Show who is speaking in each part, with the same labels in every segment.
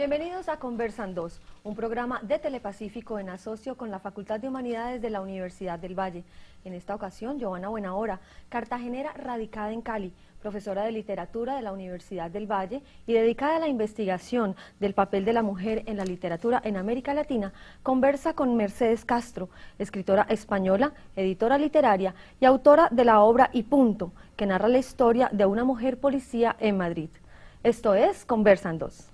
Speaker 1: Bienvenidos a Conversan 2, un programa de Telepacífico en asocio con la Facultad de Humanidades de la Universidad del Valle. En esta ocasión, Joana Buenahora, cartagenera radicada en Cali, profesora de literatura de la Universidad del Valle y dedicada a la investigación del papel de la mujer en la literatura en América Latina, conversa con Mercedes Castro, escritora española, editora literaria y autora de la obra Y Punto, que narra la historia de una mujer policía en Madrid. Esto es Conversan 2.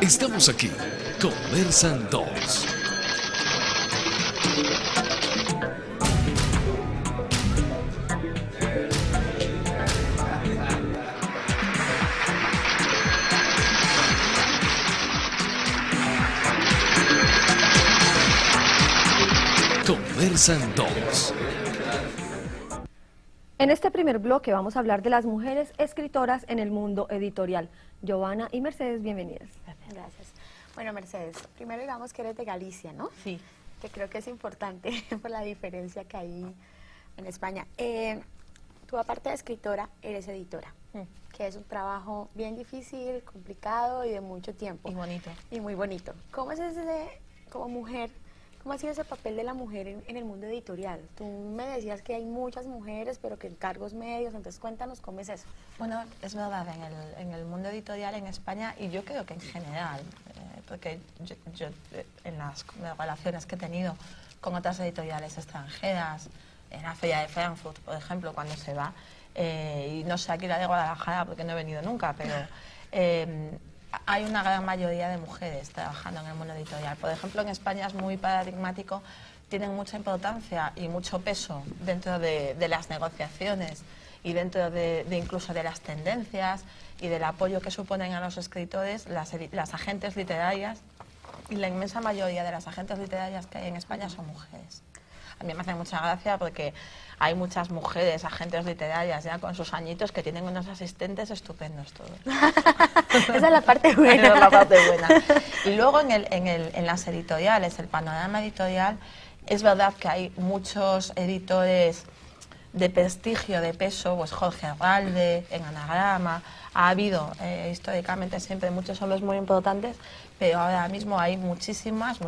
Speaker 2: Estamos aquí, Conversan 2. Conversan 2.
Speaker 1: En este primer bloque vamos a hablar de las mujeres escritoras en el mundo editorial. Joana y Mercedes, bienvenidas.
Speaker 3: Gracias. Bueno, Mercedes, primero digamos que eres de Galicia, ¿no?
Speaker 4: Sí.
Speaker 3: Que creo que es importante por la diferencia que hay en España. Tú, aparte de escritora, eres editora, que es un trabajo bien difícil, complicado y de mucho tiempo.
Speaker 4: Y bonito.
Speaker 3: Y muy bonito. ¿Cómo es ese, como mujer, cómo ha sido ese papel de la mujer en el mundo editorial? Tú me decías que hay muchas mujeres, pero que en cargos medios, entonces cuéntanos cómo es eso.
Speaker 4: Bueno, es verdad, en el mundo editorial en España, y yo creo que en general, porque yo en las relaciones que he tenido con otras editoriales extranjeras, en la Feria de Frankfurt, por ejemplo, cuando se va, y no sé, aquí la de Guadalajara, porque no he venido nunca, pero hay una gran mayoría de mujeres trabajando en el mundo editorial. Por ejemplo, en España es muy paradigmático, tienen mucha importancia y mucho peso dentro de las negociaciones y dentro de incluso de las tendencias y del apoyo que suponen a los escritores las agentes literarias, y la inmensa mayoría de las agentes literarias que hay en España son mujeres. A mí me hace mucha gracia porque hay muchas mujeres, agentes literarias ya con sus añitos, que tienen unos asistentes estupendos todos.
Speaker 3: Esa es la parte buena.
Speaker 4: Esa es la parte buena. Y luego en las editoriales, el panorama editorial, es verdad que hay muchos editores de prestigio, de peso, pues Jorge Arralde, en Anagrama. Ha habido históricamente siempre muchos hombres muy importantes, pero ahora mismo hay muchísimas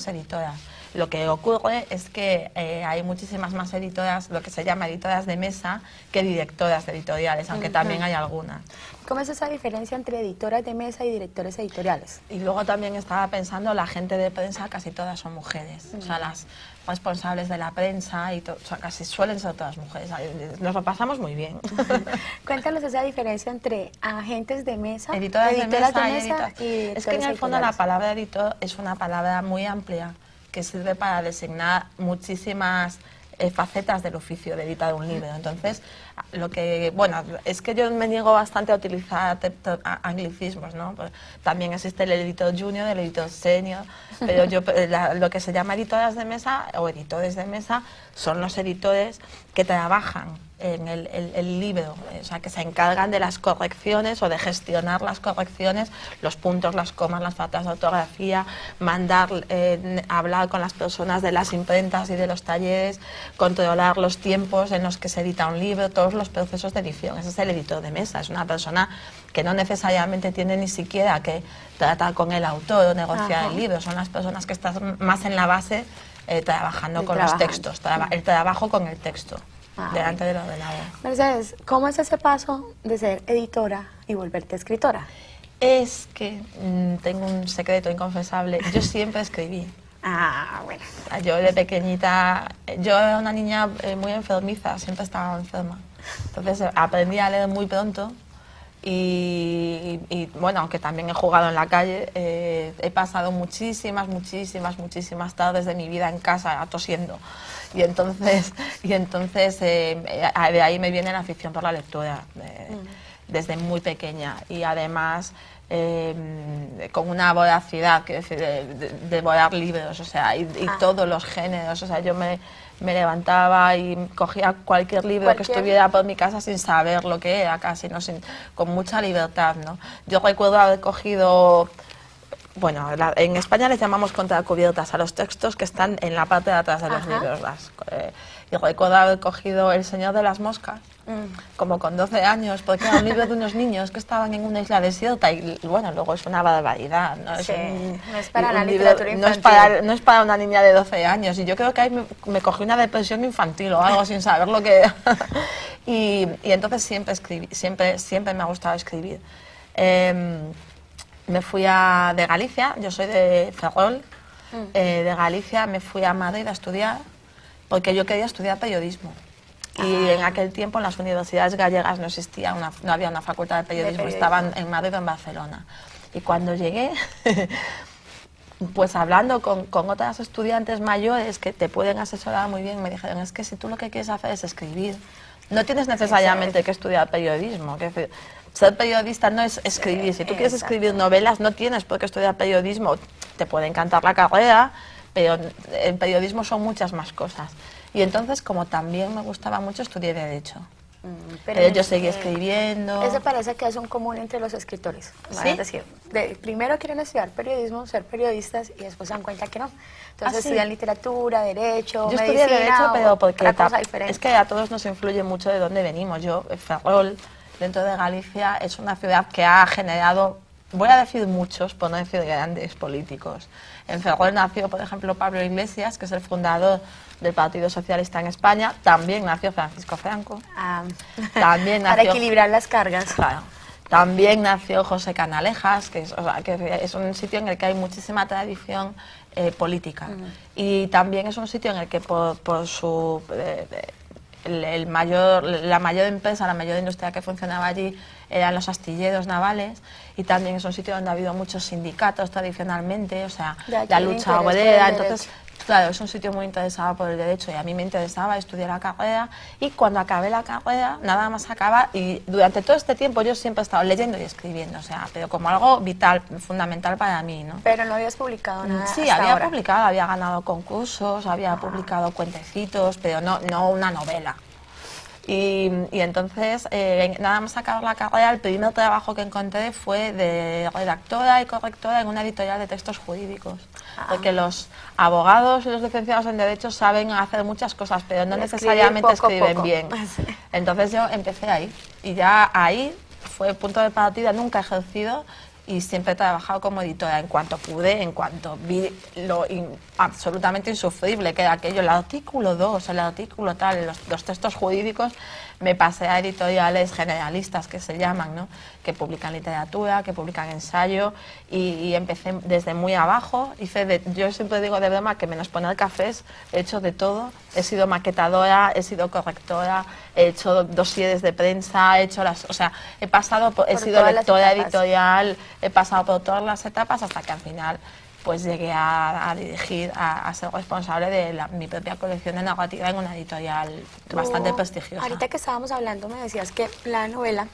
Speaker 4: editoras. Lo que ocurre es que hay muchísimas más editoras, lo que se llama editoras de mesa, que directoras de editoriales, aunque también hay algunas.
Speaker 3: ¿Cómo es esa diferencia entre editoras de mesa y directores editoriales?
Speaker 4: Y luego también estaba pensando, la gente de prensa casi todas son mujeres, o sea, las responsables de la prensa y o sea, casi suelen ser todas mujeres. Nos lo pasamos muy bien.
Speaker 3: Cuéntanos esa diferencia entre agentes de mesa,
Speaker 4: editoras de mesa y
Speaker 3: editores.
Speaker 4: Es que en el fondo la palabra editor es una palabra muy amplia que sirve para designar muchísimas facetas del oficio de editar un libro. Entonces, bueno, es que yo me niego bastante a utilizar anglicismos, ¿no? Pues también existe el editor junior, el editor senior, pero lo que se llama editoras de mesa o editores de mesa son los editores que trabajan en el libro, o sea, que se encargan de las correcciones o de gestionar las correcciones, los puntos, las comas, las faltas de ortografía, mandar, hablar con las personas de las imprentas y de los talleres, controlar los tiempos en los que se edita un libro, todos los procesos de edición. Ese es el editor de mesa, es una persona que no necesariamente tiene ni siquiera que tratar con el autor o negociar el libro, son las personas que están más en la base trabajando con los textos, el trabajo con el texto. Delante del ordenador.
Speaker 3: Mercedes, ¿cómo es ese paso de ser editora y volverte escritora?
Speaker 4: Es que tengo un secreto inconfesable. Yo siempre escribí.
Speaker 3: Bueno.
Speaker 4: Yo de pequeñita, yo era una niña muy enfermiza, siempre estaba enferma. Entonces aprendí a leer muy pronto y bueno, aunque también he jugado en la calle, he pasado muchísimas tardes de mi vida en casa tosiendo. Y entonces de ahí me viene la afición por la lectura desde muy pequeña, y además con una voracidad, quiero decir, de devorar libros, o sea, y todos los géneros, o sea, yo me levantaba y cogía cualquier libro que estuviera por mi casa sin saber lo que era, casi, ¿no? Con mucha libertad, ¿no? Yo recuerdo haber cogido Bueno, en España les llamamos contracubiertas a los textos que están en la parte de atrás de los libros. Y recuerdo haber cogido El Señor de las Moscas, como con 12 años, porque era un libro de unos niños que estaban en una isla desierta y bueno, luego es una barbaridad, ¿no?
Speaker 3: Sí,
Speaker 4: no
Speaker 3: es para la literatura infantil.
Speaker 4: No es para una niña de 12 años y yo creo que ahí me cogí una depresión infantil o algo sin saber lo que era. y entonces siempre escribí, siempre me ha gustado escribir. Me fui de Galicia, yo soy de Ferrol, de Galicia me fui a Madrid a estudiar porque yo quería estudiar periodismo. Y en aquel tiempo en las universidades gallegas no existía, no había una facultad de periodismo, estaban en Madrid o en Barcelona. Y cuando llegué, pues hablando con otras estudiantes mayores que te pueden asesorar muy bien, me dijeron, es que si tú lo que quieres hacer es escribir, no tienes necesariamente que estudiar periodismo. Que decir, ser periodista no es escribir, si tú quieres escribir novelas no tienes por qué estudiar periodismo, te puede encantar la carrera, pero en periodismo son muchas más cosas. Y entonces, como también me gustaba mucho, estudié Derecho. Pero yo seguí escribiendo.
Speaker 3: Eso parece que es un común entre los escritores.
Speaker 4: ¿Sí?
Speaker 3: Es decir, primero quieren estudiar periodismo, ser periodistas, y después se dan cuenta que no. Entonces
Speaker 4: ¿sí?
Speaker 3: estudian literatura, Derecho,
Speaker 4: yo
Speaker 3: medicina,
Speaker 4: estudié Derecho, pero porque
Speaker 3: es
Speaker 4: que a todos nos influye mucho de dónde venimos. Yo, Ferrol, dentro de Galicia, es una ciudad que ha generado, voy a decir muchos, por no decir grandes políticos. En Ferrol nació, por ejemplo, Pablo Iglesias, que es el fundador del Partido Socialista en España. También nació Francisco Franco. También nació,
Speaker 3: para equilibrar las cargas.
Speaker 4: Claro. También nació José Canalejas, que es un sitio en el que hay muchísima tradición política. Y también es un sitio en el que por su... la mayor empresa, la mayor industria que funcionaba allí eran los astilleros navales, y también es un sitio donde ha habido muchos sindicatos tradicionalmente, o sea, la lucha obrera. Entonces, claro, es un sitio muy interesado por el derecho y a mí me interesaba estudiar la carrera, y cuando acabé la carrera, nada más acaba, y durante todo este tiempo yo siempre he estado leyendo y escribiendo, o sea, pero como algo vital, fundamental para mí, ¿no?
Speaker 3: Pero no habías publicado nada.
Speaker 4: Sí, había publicado, había ganado concursos, había publicado cuentecitos, pero no una novela. Y entonces, nada más acabar la carrera, el primer trabajo que encontré fue de redactora y correctora en una editorial de textos jurídicos. Porque los abogados y los licenciados en Derecho saben hacer muchas cosas, pero no necesariamente escriben bien. Entonces yo empecé ahí, y ya ahí fue punto de partida. Nunca he ejercido y siempre he trabajado como editora en cuanto pude, en cuanto vi lo absolutamente insufrible que era aquello, el artículo 2, el artículo tal, los textos jurídicos. Me pasé a editoriales generalistas, que se llaman, ¿no? Que publican literatura, que publican ensayo, y empecé desde muy abajo. Yo siempre digo de broma que menos poner cafés he hecho de todo. He sido maquetadora, he sido correctora, he hecho dosieres de prensa, he sido lectora editorial, he pasado por todas las etapas hasta que al final pues llegué a dirigir, a ser responsable de mi propia colección de narrativa en una editorial bastante prestigiosa.
Speaker 3: Ahorita que estábamos hablando me decías que la novela,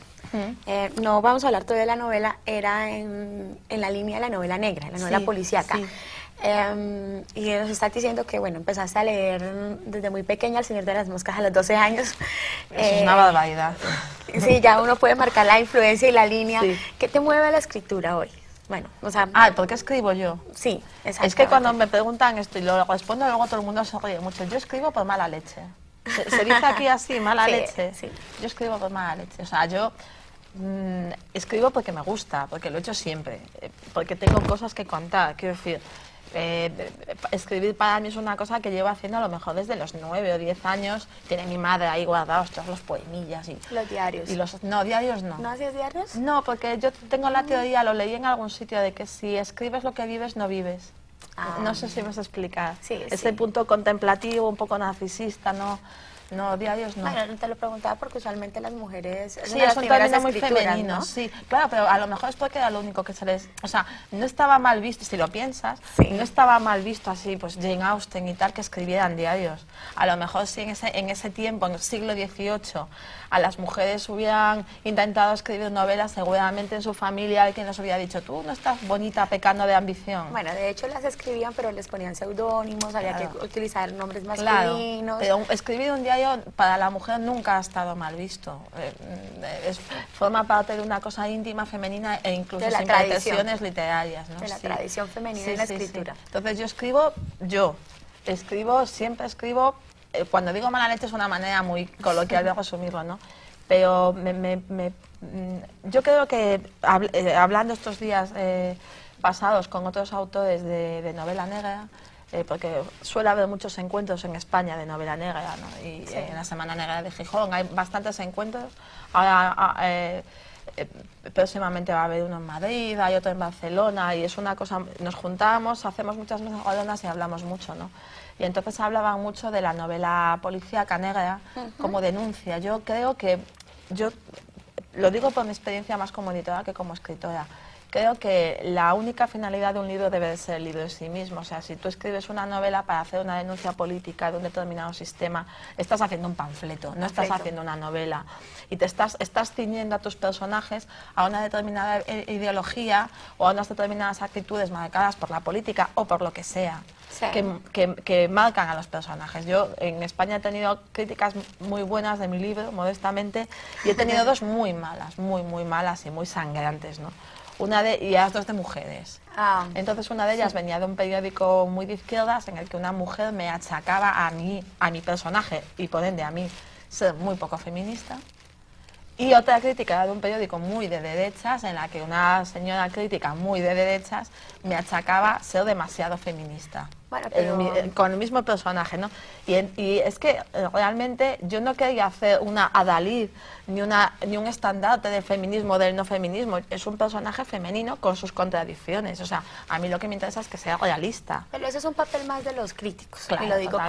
Speaker 3: no vamos a hablar todavía de la novela, era en la línea de la novela negra, la novela policíaca.
Speaker 4: Sí.
Speaker 3: Y nos estás diciendo que, bueno, empezaste a leer desde muy pequeña El Señor de las Moscas a los 12 años.
Speaker 4: Eso es una barbaridad.
Speaker 3: Sí, ya uno puede marcar la influencia y la línea. Sí. ¿Qué te mueve a la escritura hoy? Bueno, o sea...
Speaker 4: ¿por qué escribo yo?
Speaker 3: Sí, exacto.
Speaker 4: Es que cuando me preguntan esto y lo respondo, luego todo el mundo se ríe mucho. Yo escribo por mala leche. ¿Se dice aquí así, mala leche?
Speaker 3: Sí.
Speaker 4: Yo escribo por mala leche. O sea, yo escribo porque me gusta, porque lo he hecho siempre, porque tengo cosas que contar. Quiero decir, escribir para mí es una cosa que llevo haciendo a lo mejor desde los 9 o 10 años. Tiene mi madre ahí guardados todos los poemillas y
Speaker 3: los diarios.
Speaker 4: No, diarios no.
Speaker 3: ¿No hacías diarios?
Speaker 4: No, porque yo tengo la teoría, lo leí en algún sitio, de que si escribes lo que vives, no vives. No sé si me vas a explicar.
Speaker 3: Sí,
Speaker 4: ese punto contemplativo, un poco narcisista, no, diarios no.
Speaker 3: Bueno, te lo preguntaba porque usualmente las mujeres...
Speaker 4: Sí, es un término muy femenino, ¿no? Sí, claro, pero a lo mejor es porque era lo único que se les... O sea, no estaba mal visto, si lo piensas, no estaba mal visto así, pues Jane Austen y tal, que escribieran diarios. A lo mejor si en ese tiempo, en el siglo XVIII, a las mujeres hubieran intentado escribir novelas, seguramente en su familia alguien les hubiera dicho, tú no estás bonita pecando de ambición.
Speaker 3: Bueno, de hecho las escribían, pero les ponían seudónimos, había que utilizar nombres masculinos.
Speaker 4: Pero escribir un diario para la mujer nunca ha estado mal visto. Forma parte de una cosa íntima, femenina, e incluso sin pretensiones literarias, ¿no?
Speaker 3: De la tradición femenina en la escritura.
Speaker 4: Entonces siempre escribo cuando digo mala leche es una manera muy coloquial de resumirlo, ¿no? Pero yo creo que hablando estos días pasados con otros autores de novela negra, porque suele haber muchos encuentros en España de novela negra, ¿no? Y sí, en la Semana Negra de Gijón hay bastantes encuentros. Ahora próximamente va a haber uno en Madrid, hay otro en Barcelona, y es una cosa, nos juntamos, hacemos muchas mesas redondas y hablamos mucho, ¿no? Y entonces hablaban mucho de la novela policíaca negra como denuncia. Yo creo que, yo lo digo por mi experiencia más como editora que como escritora, creo que la única finalidad de un libro debe de ser el libro en sí mismo. O sea, si tú escribes una novela para hacer una denuncia política de un determinado sistema, estás haciendo un panfleto, no estás haciendo una novela. Y te estás ciñendo a tus personajes a una determinada ideología o a unas determinadas actitudes marcadas por la política o por lo que sea. Sí. Que marcan a los personajes. Yo en España he tenido críticas muy buenas de mi libro, modestamente, y he tenido dos muy malas y muy sangrantes, ¿no? Y las dos de mujeres. Entonces una de ellas venía de un periódico muy de izquierdas en el que una mujer me achacaba a mi personaje y por ende a mí ser muy poco feminista. Y otra crítica era de un periódico muy de derechas en la que una señora crítica muy de derechas me achacaba ser demasiado feminista. Bueno, pero... con el mismo personaje, ¿no? Y es que realmente yo no quería hacer una adalid ni un estandarte del feminismo o del no feminismo. Es un personaje femenino con sus contradicciones. O sea, a mí lo que me interesa es que sea realista.
Speaker 3: Pero ese es un papel más de los críticos.
Speaker 4: Claro,
Speaker 3: y lo digo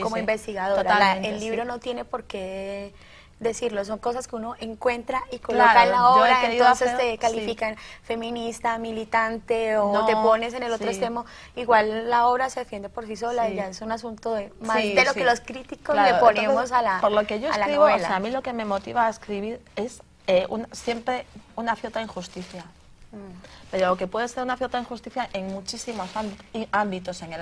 Speaker 3: como investigadora. El libro no tiene por qué decirlo, son cosas que uno encuentra y coloca en la obra, entonces te califican feminista, militante o te pones en el otro extremo. Igual la obra se defiende por sí sola y ya es un asunto de lo que los críticos le ponemos a la novela.
Speaker 4: Por lo que yo escribo, o sea, a mí lo que me motiva a escribir es siempre una cierta injusticia. Pero que puede ser una cierta injusticia en muchísimos ámbitos, en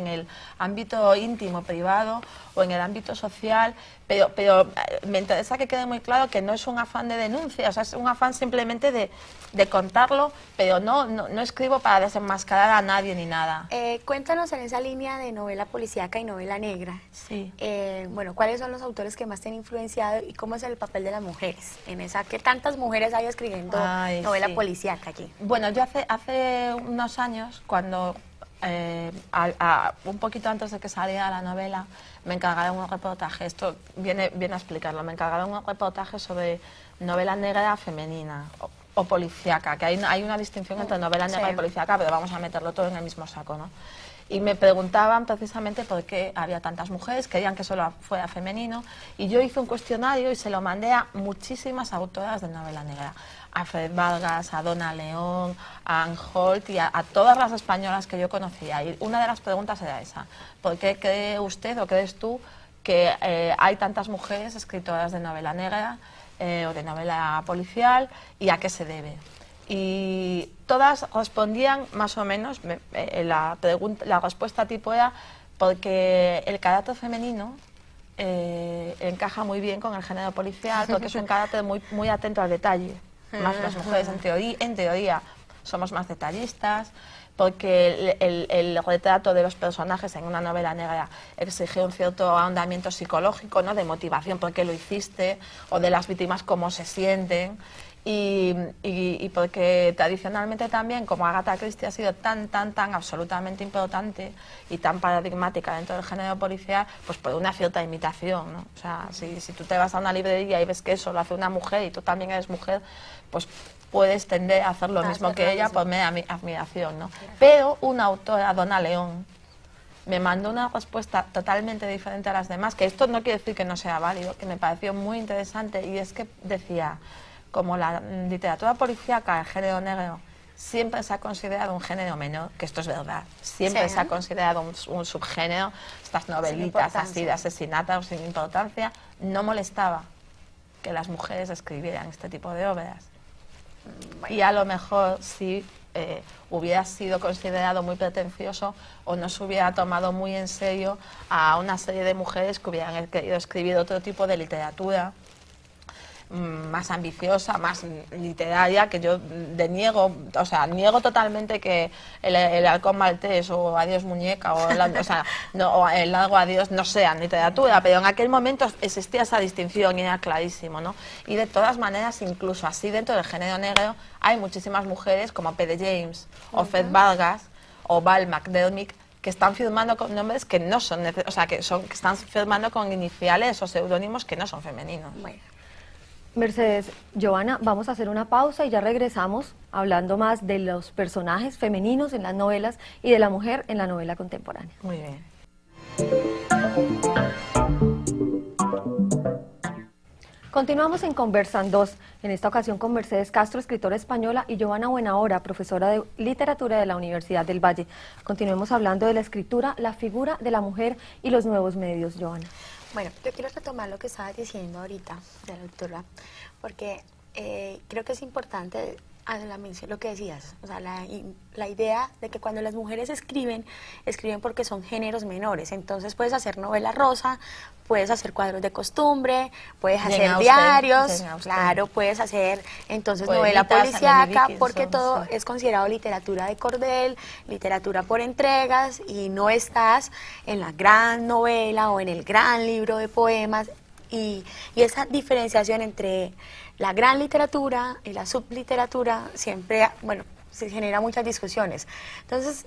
Speaker 4: el ámbito íntimo, privado o en el ámbito social, pero me interesa que quede muy claro que no es un afán de denuncia, o sea, es un afán simplemente de contarlo, pero no escribo para desenmascarar a nadie ni nada.
Speaker 3: Cuéntanos en esa línea de novela policíaca y novela negra.
Speaker 4: Sí.
Speaker 3: Bueno, ¿cuáles son los autores que más te han influenciado y cómo es el papel de las mujeres en esa? ¿Qué tantas mujeres hay escribiendo novela policíaca aquí?
Speaker 4: Bueno, yo hace unos años, cuando un poquito antes de que saliera la novela, me encargaron un reportaje, esto viene a explicarlo, me encargaron un reportaje sobre novela negra femenina o policíaca, que hay una distinción entre novela negra y policíaca, pero vamos a meterlo todo en el mismo saco, ¿no? Y me preguntaban precisamente por qué había tantas mujeres, querían que solo fuera femenino, y yo hice un cuestionario y se lo mandé a muchísimas autoras de novela negra, a Fred Vargas, a Donna León, a Anne Holt y a todas las españolas que yo conocía. Y una de las preguntas era esa: ¿por qué cree usted o crees tú que hay tantas mujeres escritoras de novela negra o de novela policial, y a qué se debe? Y todas respondían más o menos, la respuesta tipo era porque el carácter femenino encaja muy bien con el género policial, porque es un carácter muy atento al detalle. Más las mujeres en teoría somos más detallistas, porque el retrato de los personajes en una novela negra exige un cierto ahondamiento psicológico, ¿no? De motivación, por qué lo hiciste, o de las víctimas cómo se sienten. Y porque tradicionalmente también, como Agatha Christie ha sido tan absolutamente importante y tan paradigmática dentro del género policial, pues por una cierta imitación, ¿no? O sea, si tú te vas a una librería y ves que eso lo hace una mujer y tú también eres mujer, pues puedes tender a hacer lo mismo que ella por mera admiración, ¿no? Pero una autora, Donna León, me mandó una respuesta totalmente diferente a las demás, que esto no quiere decir que no sea válido, que me pareció muy interesante, y es que decía: como la literatura policíaca, el género negro, siempre se ha considerado un género menor, que esto es verdad, siempre se ha considerado un subgénero, estas novelitas así de asesinatos sin importancia, no molestaba que las mujeres escribieran este tipo de obras. Y a lo mejor sí hubiera sido considerado muy pretencioso o no se hubiera tomado muy en serio a una serie de mujeres que hubieran querido escribir otro tipo de literatura, más ambiciosa, más literaria, que yo niego totalmente que el halcón maltés o Adiós muñeca o el largo adiós no sean literatura, pero en aquel momento existía esa distinción y era clarísimo, ¿no? Y de todas maneras, incluso así dentro del género negro hay muchísimas mujeres como P.D. James o Fed Vargas o Val McDermott que están firmando con nombres que no son, que están firmando con iniciales o seudónimos que no son femeninos.
Speaker 3: Bueno.
Speaker 1: Mercedes, Giovanna, vamos a hacer una pausa y ya regresamos hablando más de los personajes femeninos en las novelas y de la mujer en la novela contemporánea.
Speaker 4: Muy bien.
Speaker 1: Continuamos en Conversan 2, en esta ocasión con Mercedes Castro, escritora española, y Giovanna Buenahora, profesora de literatura de la Universidad del Valle. Continuemos hablando de la escritura, la figura de la mujer y los nuevos medios, Giovanna.
Speaker 3: Bueno, yo quiero retomar lo que estabas diciendo ahorita, de la doctora, porque creo que es importante lo que decías, o sea, la idea de que cuando las mujeres escriben porque son géneros menores. Entonces puedes hacer novela rosa, puedes hacer cuadros de costumbre, puedes hacer diarios, claro, puedes hacer entonces novela policíaca, porque todo es considerado literatura de cordel, literatura por entregas, y no estás en la gran novela o en el gran libro de poemas. Y esa diferenciación entre la gran literatura y la subliteratura siempre, bueno, se genera muchas discusiones. Entonces,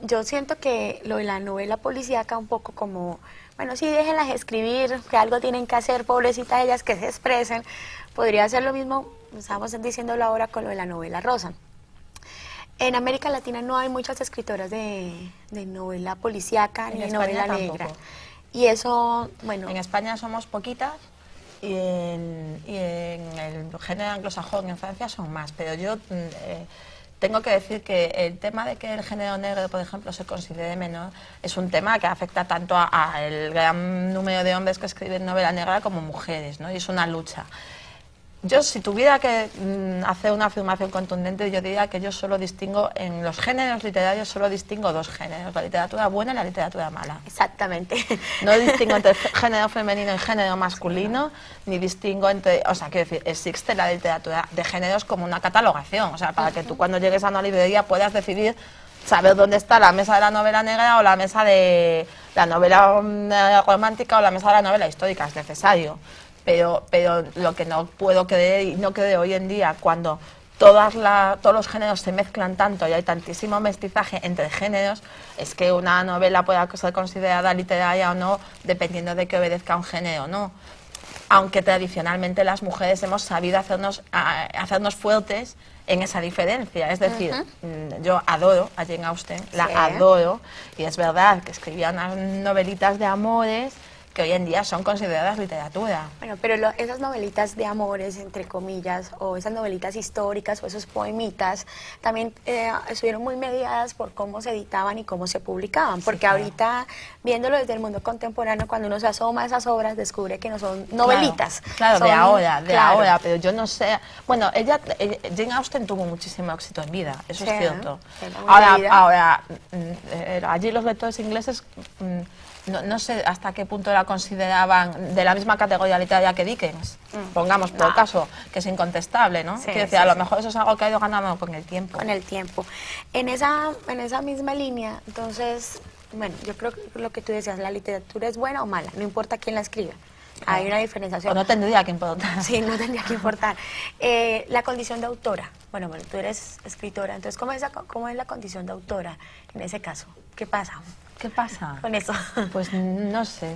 Speaker 3: yo siento que lo de la novela policíaca un poco como, bueno, sí, déjenlas escribir, que algo tienen que hacer, pobrecitas ellas, que se expresen. Podría ser lo mismo, estamos diciéndolo ahora con lo de la novela rosa. En América Latina no hay muchas escritoras de novela policíaca ni de novela negra. Y eso, bueno...
Speaker 4: En España somos poquitas y en el género anglosajón, en Francia, son más. Pero yo tengo que decir que el tema de que el género negro, por ejemplo, se considere menor, es un tema que afecta tanto al gran número de hombres que escriben novela negra como mujeres, ¿no? Y es una lucha. Yo, si tuviera que hacer una afirmación contundente, yo diría que yo solo distingo, en los géneros literarios, solo distingo dos géneros, la literatura buena y la literatura mala.
Speaker 3: Exactamente.
Speaker 4: No distingo entre género femenino y género masculino, ni distingo entre, o sea, quiero decir, existe la literatura de géneros como una catalogación, o sea, para que tú cuando llegues a una librería puedas decidir, saber dónde está la mesa de la novela negra o la mesa de la novela romántica o la mesa de la novela histórica, es necesario. Pero lo que no puedo creer y no creo hoy en día, cuando todos los géneros se mezclan tanto y hay tantísimo mestizaje entre géneros, es que una novela pueda ser considerada literaria o no, dependiendo de que obedezca a un género o no. Aunque tradicionalmente las mujeres hemos sabido hacernos fuertes en esa diferencia. Es decir, yo adoro a Jane Austen, la adoro, y es verdad que escribía unas novelitas de amores que hoy en día son consideradas literatura.
Speaker 3: Bueno, pero esas novelitas de amores, entre comillas, o esas novelitas históricas o esos poemitas, también estuvieron muy mediadas por cómo se editaban y cómo se publicaban, porque ahorita, viéndolo desde el mundo contemporáneo, cuando uno se asoma a esas obras, descubre que no son novelitas.
Speaker 4: Claro,
Speaker 3: son,
Speaker 4: de ahora, pero yo no sé... Bueno, Jane Austen tuvo muchísimo éxito en vida, eso es cierto. Ahora, allí los lectores ingleses... No sé hasta qué punto la consideraban de la misma categoría literaria que Dickens, pongamos por caso, que es incontestable, ¿no? Quiero decir, a lo mejor eso es algo que ha ido ganando con el tiempo.
Speaker 3: Con el tiempo. En esa misma línea, entonces, bueno, yo creo que lo que tú decías, la literatura es buena o mala, no importa quién la escriba. Hay una diferenciación.
Speaker 4: O no tendría que importar.
Speaker 3: Sí, no tendría que importar. La condición de autora. Bueno, tú eres escritora, entonces, ¿cómo es la condición de autora en ese caso? ¿Qué pasa?
Speaker 4: ¿Qué pasa?
Speaker 3: Con eso.
Speaker 4: Pues no sé.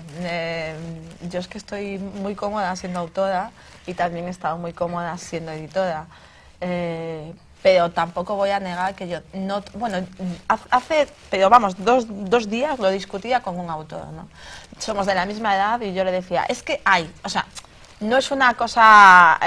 Speaker 4: Yo es que estoy muy cómoda siendo autora y también he estado muy cómoda siendo editora. Pero tampoco voy a negar que yo no... Bueno, pero vamos, dos días lo discutía con un autor, ¿no? Somos de la misma edad y yo le decía, es que hay, o sea, no es una cosa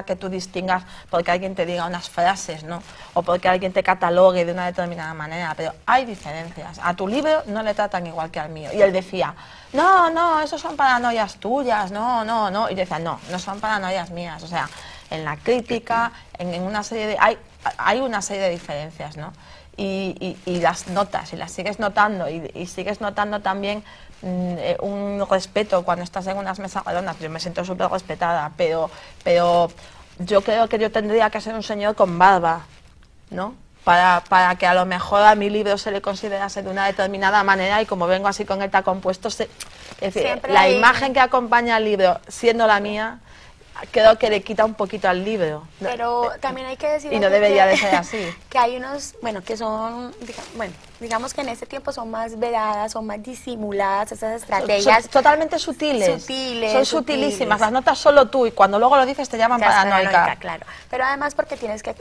Speaker 4: que tú distingas porque alguien te diga unas frases, ¿no? O porque alguien te catalogue de una determinada manera, pero hay diferencias. A tu libro no le tratan igual que al mío. Y él decía, no, esos son paranoias tuyas, no. Y yo decía, no son paranoias mías, o sea, en la crítica, en una serie de... Hay una serie de diferencias, ¿no? y las notas, y las sigues notando, y sigues notando también un respeto cuando estás en unas mesas redondas. Yo me siento súper respetada, pero yo creo que yo tendría que ser un señor con barba, ¿no? Para que a lo mejor a mi libro se le considerase de una determinada manera, y como vengo así con el tacón puesto, es decir, la imagen que acompaña al libro siendo la mía, creo que le quita un poquito al libro.
Speaker 3: Pero también hay que decir...
Speaker 4: Y no debería de ser así.
Speaker 3: Que hay unos, bueno, que son, digamos que en este tiempo son más vedadas, son más disimuladas esas estrategias.
Speaker 4: Son totalmente sutiles. Son sutilísimas. Las notas solo tú, y cuando luego lo dices te llaman paranoica.
Speaker 3: Claro. Pero además porque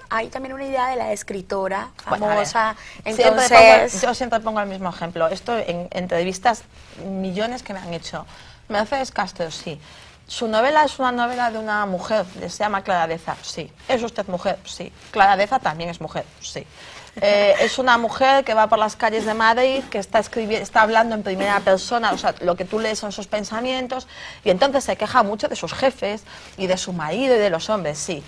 Speaker 3: hay también una idea de la escritora famosa.
Speaker 4: Bueno,
Speaker 3: entonces...
Speaker 4: yo siempre pongo el mismo ejemplo. Esto en entrevistas millones que me han hecho. Mercedes Castro, sí. Su novela es una novela de una mujer, se llama Clara Deza, sí. ¿Es usted mujer? Sí. Clara Deza también es mujer, sí. Es una mujer que va por las calles de Madrid, que está hablando en primera persona, o sea, lo que tú lees son sus pensamientos, y entonces se queja mucho de sus jefes y de su marido y de los hombres, sí.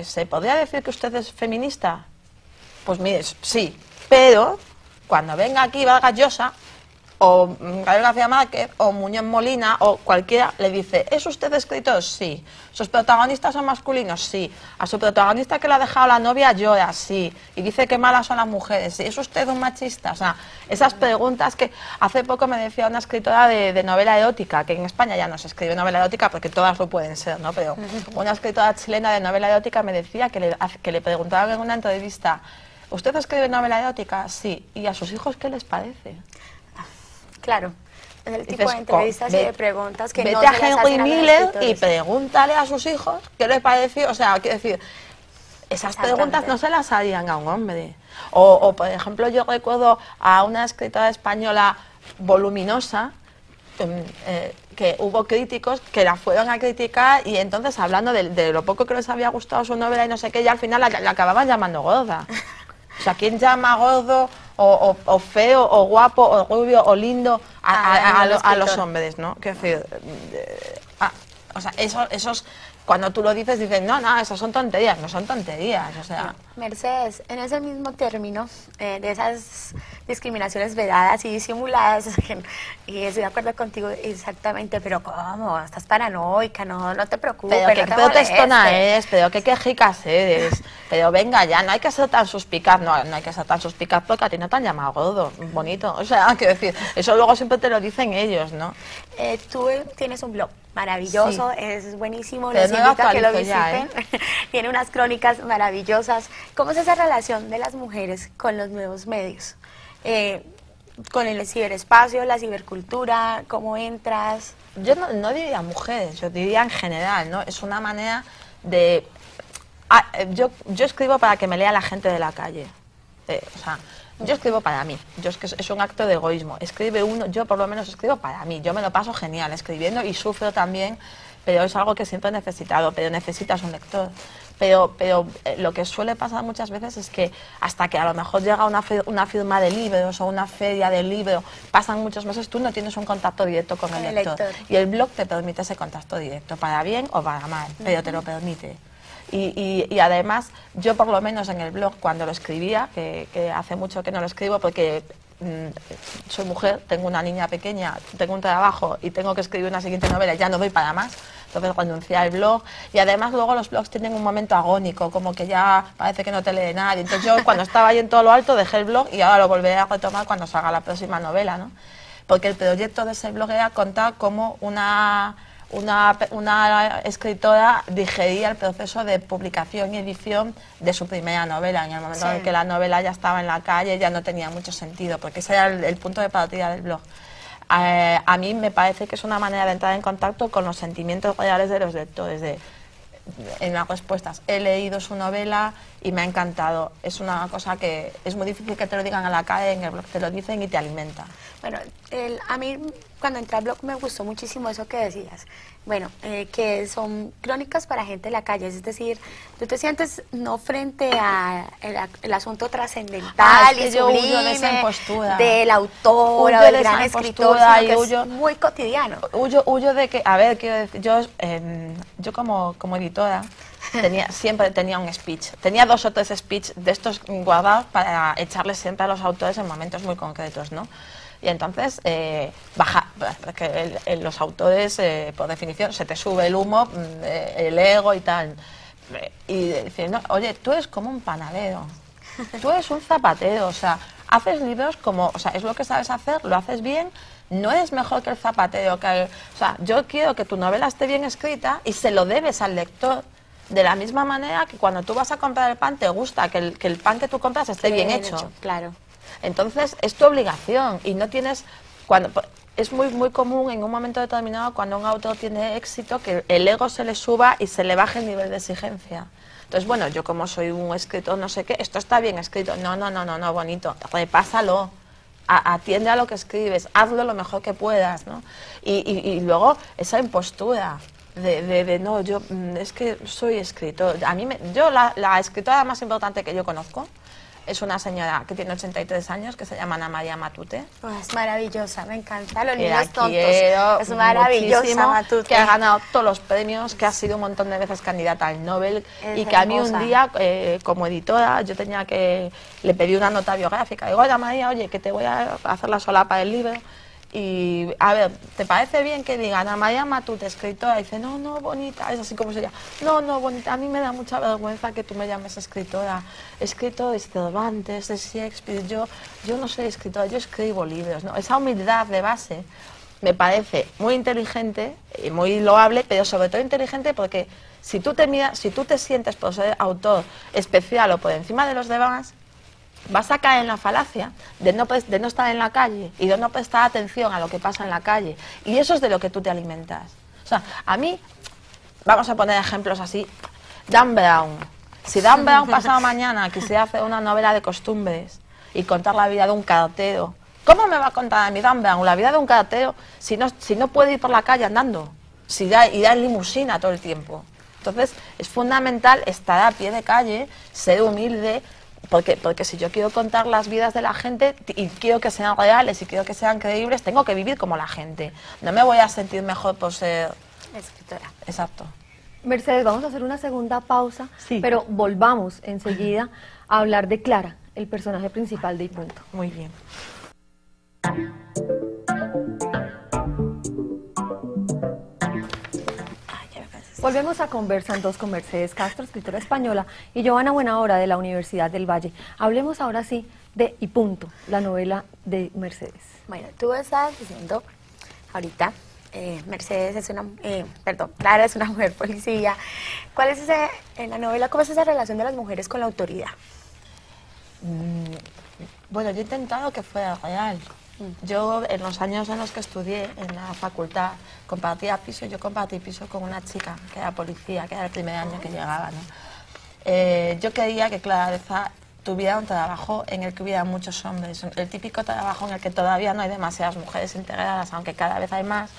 Speaker 4: ¿Se podría decir que usted es feminista? Pues mire, sí, pero cuando venga aquí Vargas Llosa, o Gabriel García Márquez, o Muñoz Molina, o cualquiera, le dice, ¿es usted escritor? Sí. ¿Sus protagonistas son masculinos? Sí. A su protagonista que le ha dejado la novia llora, sí. Y dice que malas son las mujeres, sí. ¿Es usted un machista? O sea, esas preguntas que hace poco me decía una escritora de novela erótica, que en España ya no se escribe novela erótica porque todas lo pueden ser, ¿no? Pero una escritora chilena de novela erótica me decía que le preguntaban en una entrevista, ¿usted escribe novela erótica? Sí. ¿Y a sus hijos qué les parece?
Speaker 3: Claro, es el tipo de entrevistas y de preguntas que
Speaker 4: no
Speaker 3: se
Speaker 4: las hacen a Henry Miller y pregúntale a sus hijos qué les pareció. O sea, quiero decir, esas preguntas no se las harían a un hombre. O por ejemplo, yo recuerdo a una escritora española voluminosa, que hubo críticos que la fueron a criticar, y entonces hablando de lo poco que les había gustado su novela y no sé qué, y al final la acababan llamando gorda. O sea, ¿quién llama gordo o feo o guapo o rubio o lindo a los hombres, ¿no? Quiero decir, o sea, esos cuando tú lo dices, dicen, no, esas son tonterías. No son tonterías, o sea...
Speaker 3: Mercedes, en ese mismo término de esas discriminaciones vedadas y disimuladas, y estoy de acuerdo contigo exactamente, pero ¿cómo? Estás paranoica, no te preocupes,
Speaker 4: pero qué protestona es, pero qué quejicas eres, pero venga ya, no hay que ser tan suspicaz, no hay que ser tan suspicaz porque a ti no te han llamado gordo, bonito, o sea, quiero decir, eso luego siempre te lo dicen ellos, ¿no?
Speaker 3: Tú tienes un blog maravilloso, sí. Es buenísimo,
Speaker 4: les invito a que lo
Speaker 3: visiten, tiene unas crónicas maravillosas. ¿Cómo es esa relación de las mujeres con los nuevos medios? Con el ciberespacio, la cibercultura, ¿cómo entras?
Speaker 4: Yo no diría mujeres, yo diría en general, ¿no? Es una manera de... yo escribo para que me lea la gente de la calle, o sea... Yo escribo para mí, es un acto de egoísmo. Escribe uno, yo por lo menos escribo para mí, yo me lo paso genial escribiendo y sufro también, pero es algo que siempre he necesitado, pero necesitas un lector. Pero lo que suele pasar muchas veces es que hasta que a lo mejor llega una firma de libros o una feria de libros, pasan muchos meses, tú no tienes un contacto directo con el lector. Y el blog te permite ese contacto directo, para bien o para mal, pero te lo permite. Y además, yo por lo menos en el blog, cuando lo escribía, que hace mucho que no lo escribo porque soy mujer, tengo una niña pequeña, tengo un trabajo y tengo que escribir una siguiente novela, ya no doy para más, entonces renuncié al blog. Y además luego los blogs tienen un momento agónico, como que ya parece que no te lee nadie. Entonces yo cuando estaba ahí en todo lo alto dejé el blog y ahora lo volveré a retomar cuando salga la próxima novela, ¿no? Porque el proyecto de ese blog era contar cómo una escritora digería el proceso de publicación y edición de su primera novela. En el momento en que la novela ya estaba en la calle, ya no tenía mucho sentido, porque ese era el punto de partida del blog. A mí me parece que es una manera de entrar en contacto con los sentimientos reales de los lectores. En las respuestas, he leído su novela y me ha encantado. Es una cosa que es muy difícil que te lo digan a la calle, en el blog te lo dicen y te alimenta.
Speaker 3: Bueno, a mí cuando entré al blog me gustó muchísimo eso que decías. Bueno, que son crónicas para gente de la calle, es decir, tú te sientes no frente a el asunto trascendental y sublime del autor o del gran escritor, sino que es muy cotidiano.
Speaker 4: Huyo de que, a ver, quiero decir, yo como editora, siempre tenía un speech. Tenía 2 o 3 speech de estos guardados para echarles siempre a los autores en momentos muy concretos, ¿no? Y entonces, porque los autores, por definición, se te sube el humo, el ego y tal. Y decir, no, oye, tú eres como un panadero, tú eres un zapatero, o sea, haces libros como, o sea, es lo que sabes hacer, lo haces bien, no eres mejor que el zapatero, o sea, yo quiero que tu novela esté bien escrita y se lo debes al lector. De la misma manera que cuando tú vas a comprar el pan, te gusta que el pan que tú compras esté bien hecho.
Speaker 3: Claro.
Speaker 4: Entonces, es tu obligación y no tienes... Es muy común en un momento determinado, cuando un autor tiene éxito, que el ego se le suba y se le baje el nivel de exigencia. Entonces, bueno, yo como soy un escritor no sé qué, esto está bien escrito. No, bonito, repásalo, atiende a lo que escribes, hazlo lo mejor que puedas, ¿no? Y luego esa impostura no, yo es que soy escritor. La escritora más importante que yo conozco es una señora que tiene 83 años, que se llama Ana María Matute.
Speaker 3: Oh, es maravillosa, me encanta, los
Speaker 4: Que
Speaker 3: niños
Speaker 4: la
Speaker 3: tontos.
Speaker 4: quiero
Speaker 3: Es maravillosa,
Speaker 4: muchísimo,
Speaker 3: Matute.
Speaker 4: que ha ganado todos los premios, que ha sido un montón de veces candidata al Nobel, y que a mí un día, como editora, yo le pedí una nota biográfica. Digo, oye, María, oye, que te voy a hacer la solapa del libro. Y, a ver, ¿te parece bien que diga Ana María Matute, escritora? Y dice, no, bonita, es así como se llama. No, bonita, a mí me da mucha vergüenza que tú me llames escritora. He escrito de Cervantes, de Shakespeare, yo no soy escritora, yo escribo libros, ¿no? Esa humildad de base me parece muy inteligente y muy loable, pero sobre todo inteligente porque si tú te sientes por ser autor especial o por encima de los demás, vas a caer en la falacia de no estar en la calle y de no prestar atención a lo que pasa en la calle. Y eso es de lo que tú te alimentas. O sea, a mí, vamos a poner ejemplos así, Dan Brown. Si Dan Brown pasado mañana quisiera hacer una novela de costumbres y contar la vida de un cartero, ¿cómo me va a contar a mí Dan Brown la vida de un cartero si no puede ir por la calle andando? Si irá en limusina todo el tiempo. Entonces, es fundamental estar a pie de calle, ser humilde. Porque si yo quiero contar las vidas de la gente y quiero que sean reales y quiero que sean creíbles, tengo que vivir como la gente. No me voy a sentir mejor por ser
Speaker 3: escritora.
Speaker 4: Exacto.
Speaker 1: Mercedes, vamos a hacer una segunda pausa,
Speaker 4: sí,
Speaker 1: pero volvamos enseguida a hablar de Clara, el personaje principal de Y Punto.
Speaker 4: Muy bien.
Speaker 1: Volvemos a Conversan 2 con Mercedes Castro, escritora española, y Joana Buenahora, de la Universidad del Valle. Hablemos ahora sí de Y Punto, la novela de Mercedes.
Speaker 3: Bueno, tú estabas diciendo ahorita, Clara es una mujer policía. ¿Cuál es en la novela, cómo es esa relación de las mujeres con la autoridad?
Speaker 4: Bueno, yo he intentado que fuera real. Yo, en los años en los que estudié en la facultad, compartía piso. Yo compartí piso con una chica que era policía, que era el primer año que llegaba, ¿no? Yo quería que Clara tuviera un trabajo en el que hubiera muchos hombres, el típico trabajo en el que todavía no hay demasiadas mujeres integradas, aunque cada vez hay más,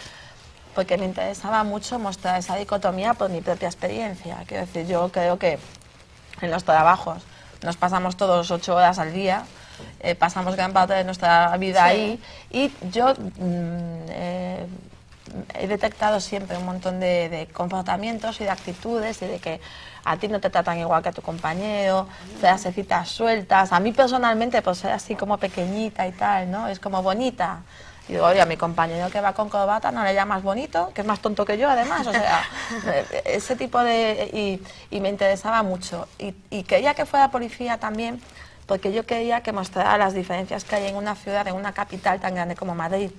Speaker 4: porque me interesaba mucho mostrar esa dicotomía por mi propia experiencia. Quiero decir, yo creo que en los trabajos nos pasamos todos 8 horas al día, pasamos gran parte de nuestra vida ahí, y yo he detectado siempre un montón de comportamientos y de actitudes y de que a ti no te tratan igual que a tu compañero, frasecitas sueltas. A mí personalmente, por ser así como pequeñita y tal, ¿no? Es como bonita. Y digo, oye, a mi compañero que va con corbata no le llamas bonito, que es más tonto que yo además. O sea, ese tipo de... Y me interesaba mucho. Y quería que fuera policía también, porque yo quería que mostrara las diferencias que hay en una ciudad, en una capital tan grande como Madrid,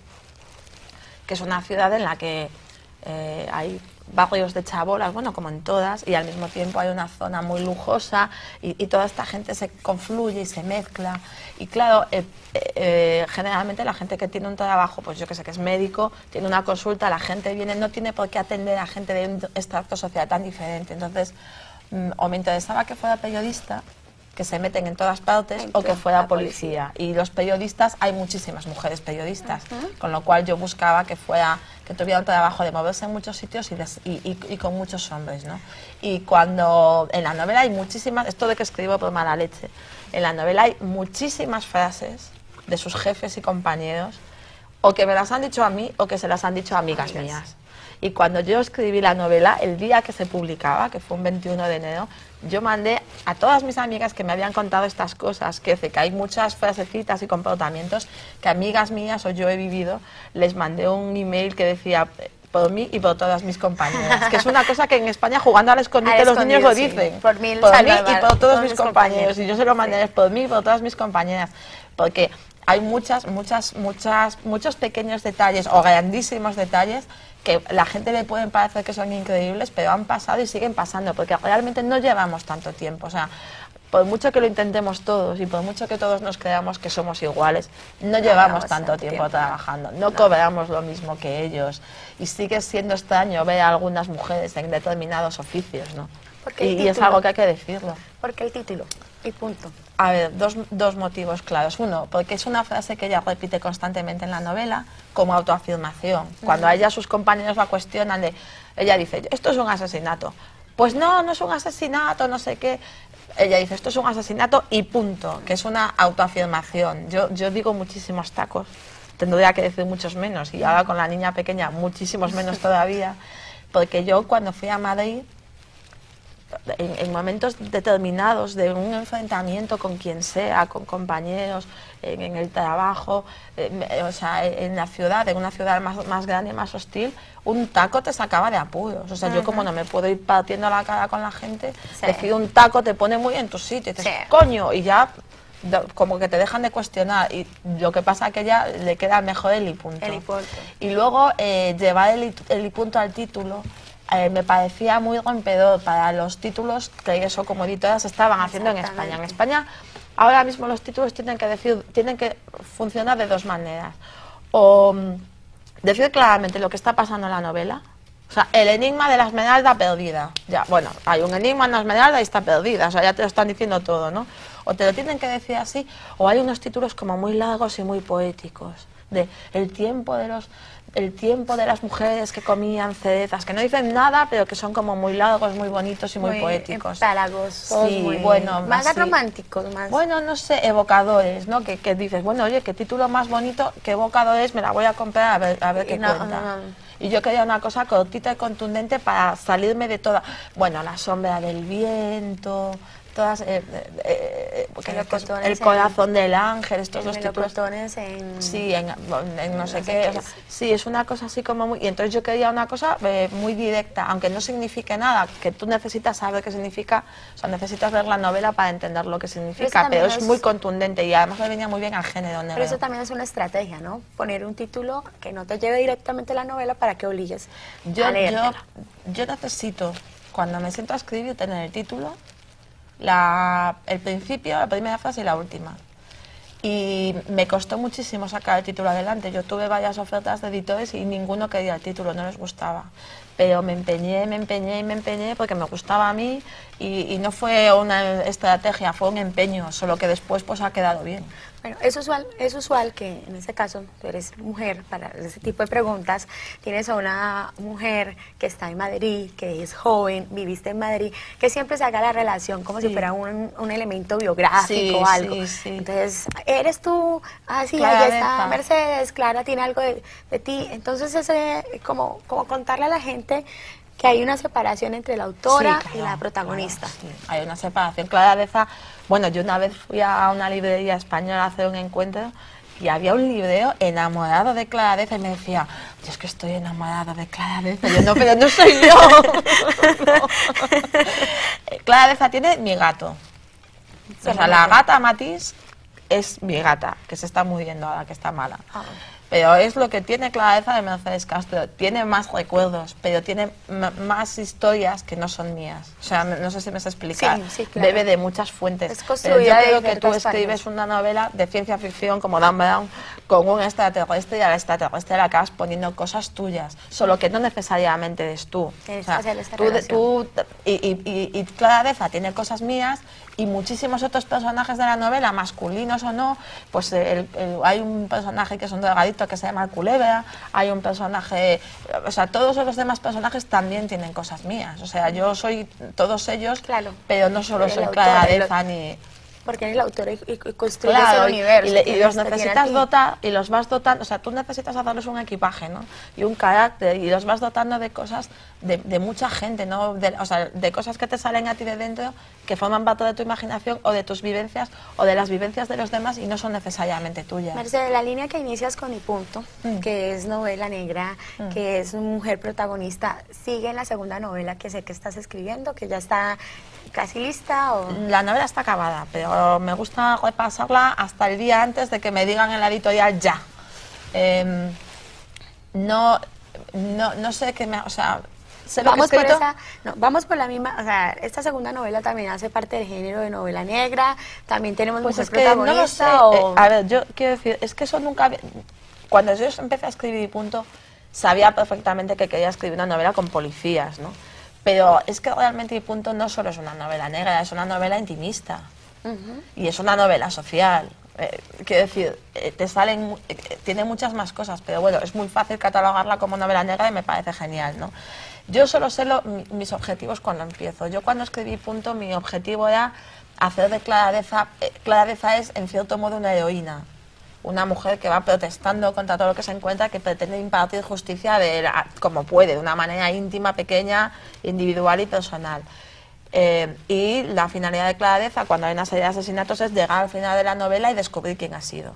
Speaker 4: que es una ciudad en la que hay barrios de chabolas, bueno, como en todas, y al mismo tiempo hay una zona muy lujosa y toda esta gente se confluye y se mezcla. Y claro, generalmente la gente que tiene un trabajo, pues yo que sé, que es médico, tiene una consulta, la gente viene, no tiene por qué atender a gente de un extracto social tan diferente. Entonces, o me interesaba que fuera periodista, que se meten en todas partes, o que fuera policía. Y los periodistas, hay muchísimas mujeres periodistas, con lo cual yo buscaba que tuviera un trabajo de moverse en muchos sitios y con muchos hombres, ¿no? Y cuando en la novela hay muchísimas, esto de que escribo por mala leche, en la novela hay muchísimas frases de sus jefes y compañeros, o que me las han dicho a mí o que se las han dicho a amigas mías. Y cuando yo escribí la novela, el día que se publicaba, que fue un 21 de enero, yo mandé a todas mis amigas que me habían contado estas cosas, que hay muchas frasecitas y comportamientos que amigas mías o yo he vivido, les mandé un email que decía por mí y por todas mis compañeras, que es una cosa que en España jugando al escondite los niños lo dicen,
Speaker 3: sí. Por mí
Speaker 4: y por todos mis compañeros, y yo se lo mandé por mí y por todas mis compañeras, porque hay muchos pequeños detalles o grandísimos detalles que la gente le pueden parecer que son increíbles, pero han pasado y siguen pasando, porque realmente no llevamos tanto tiempo. O sea, por mucho que lo intentemos todos y por mucho que todos nos creamos que somos iguales, no llevamos tanto tiempo trabajando, no cobramos lo mismo que ellos, y sigue siendo extraño ver a algunas mujeres en determinados oficios, ¿no? Y es algo que hay que decirlo.
Speaker 3: ¿Por qué el título? Y punto.
Speaker 4: A ver, dos motivos claros. Uno, porque es una frase que ella repite constantemente en la novela como autoafirmación. Cuando a ella sus compañeros la cuestionan, ella dice, esto es un asesinato. Pues no, no es un asesinato, no sé qué. Ella dice, esto es un asesinato y punto, que es una autoafirmación. Yo digo muchísimos tacos, tendría que decir muchos menos, y ahora con la niña pequeña muchísimos menos todavía, porque yo cuando fui a Madrid, en momentos determinados de un enfrentamiento con quien sea, con compañeros, en el trabajo, o sea, en la ciudad, en una ciudad más grande y más hostil, un taco te sacaba de apuros. O sea, yo como no me puedo ir partiendo la cara con la gente, decir un taco te pone muy en tu sitio, y dices, coño, y ya como que te dejan de cuestionar, y lo que pasa es que ya le queda mejor el y punto. Y luego llevar el y punto al título me parecía muy rompedor para los títulos que eso como editoras estaban haciendo en España. En España ahora mismo los títulos tienen que funcionar de dos maneras. O decir claramente lo que está pasando en la novela. O sea, el enigma de la esmeralda perdida. Ya, bueno, hay un enigma en la esmeralda y está perdida. O sea, ya te lo están diciendo todo, ¿no? O te lo tienen que decir así, o hay unos títulos como muy largos y muy poéticos. De el tiempo de las mujeres que comían cerezas, que no dicen nada, pero que son como muy largos, muy bonitos y muy poéticos.
Speaker 3: Empalagosos,
Speaker 4: sí,
Speaker 3: muy,
Speaker 4: bueno,
Speaker 3: más románticos, más.
Speaker 4: Bueno, no sé, evocadores, ¿no? Que dices, bueno, oye, qué título más bonito, qué evocadores, me la voy a comprar a ver qué cuenta. Y yo quería una cosa cortita y contundente para salirme de toda, bueno, La sombra del viento, todas, El corazón del ángel, estos dos títulos. Sí, en no sé qué. O sea, sí, es una cosa así como muy. Y entonces yo quería una cosa muy directa, aunque no signifique nada, que tú necesitas saber qué significa, o sea, necesitas ver la novela para entender lo que significa, pero es muy contundente y además le venía muy bien al género negro.
Speaker 3: Pero eso también es una estrategia, ¿no? Poner un título que no te lleve directamente a la novela para que obligues a leértela.
Speaker 4: Yo necesito, cuando me siento a escribir, tener el título, el principio, la primera frase y la última. Y me costó muchísimo sacar el título adelante. Yo tuve varias ofertas de editores y ninguno quería el título, no les gustaba. Pero me empeñé porque me gustaba a mí y no fue una estrategia, fue un empeño, solo que después pues ha quedado bien.
Speaker 3: Bueno, es usual que en este caso tú eres mujer para ese tipo de preguntas, tienes a una mujer que está en Madrid, que es joven, viviste en Madrid, que siempre se haga la relación como si fuera un elemento biográfico o algo. Entonces, eres tú, así, allá está Mercedes, Clara tiene algo de ti. Entonces, como contarle a la gente que hay una separación entre la autora y la protagonista.
Speaker 4: Claro, sí. Hay una separación. Clara Deza, bueno, yo una vez fui a una librería española a hacer un encuentro y había un librero enamorado de Clara Deza y me decía, yo es que estoy enamorado de Clara Deza. Yo no, pero no soy yo. No. Clara Deza tiene mi gato. O sea, la gata Matisse es mi gata, que se está muriendo ahora, que está mala. Pero es lo que tiene Clara Deza de Mercedes Castro. Tiene más recuerdos, pero tiene más historias que no son mías. O sea, no sé si me sé explicar.
Speaker 3: Sí, claro.
Speaker 4: Bebe de muchas fuentes. Pero yo creo que tú escribes una novela de ciencia ficción como Dan Brown con un extraterrestre y al extraterrestre le acabas poniendo cosas tuyas, solo que no necesariamente eres tú. O sea, y Clara Deza tiene cosas mías y muchísimos otros personajes de la novela, masculinos o no, pues hay un personaje que es un drogadicto que se llama Culebra, hay un personaje, o sea, todos los demás personajes también tienen cosas mías, o sea, yo soy todos ellos, pero no solo soy Clara Deza ni...
Speaker 3: Porque eres el autor y construyes
Speaker 4: Claro,
Speaker 3: el universo.
Speaker 4: y los necesitas dotar, y los vas dotando, o sea, tú necesitas hacerles un equipaje, ¿no? Y un carácter, y los vas dotando de cosas de mucha gente, ¿no? O sea, de cosas que te salen a ti de dentro, que forman parte de tu imaginación, o de tus vivencias, o de las vivencias de los demás, y no son necesariamente tuyas.
Speaker 3: Mercedes, la línea que inicias con Y Punto, que es novela negra, que es una mujer protagonista, ¿sigue en la segunda novela que sé que estás escribiendo, que ya está casi lista? ¿O?
Speaker 4: La novela está acabada, pero me gusta repasarla hasta el día antes de que me digan en la editorial ya. No sé qué me... O sea, sé lo que he escrito.
Speaker 3: Vamos por la misma... O sea, esta segunda novela también hace parte del género de novela negra, también tenemos
Speaker 4: pues
Speaker 3: mujer
Speaker 4: es que
Speaker 3: protagonista.
Speaker 4: No lo sé. A ver, yo quiero decir, es que eso nunca... Cuando yo empecé a escribir Y Punto, sabía perfectamente que quería escribir una novela con policías, ¿no? Pero es que realmente Y Punto no solo es una novela negra, es una novela intimista. Y es una novela social. Quiero decir, tiene muchas más cosas, pero bueno, es muy fácil catalogarla como novela negra y me parece genial, ¿no? Yo solo sé mis objetivos cuando empiezo. Yo cuando escribí Y Punto, mi objetivo era hacer de Clara Deza. Clara Deza es, en cierto modo, una heroína. Una mujer que va protestando contra todo lo que se encuentra, que pretende impartir justicia como puede, de una manera íntima, pequeña, individual y personal. Y la finalidad de Clara Deza, cuando hay una serie de asesinatos, es llegar al final de la novela y descubrir quién ha sido.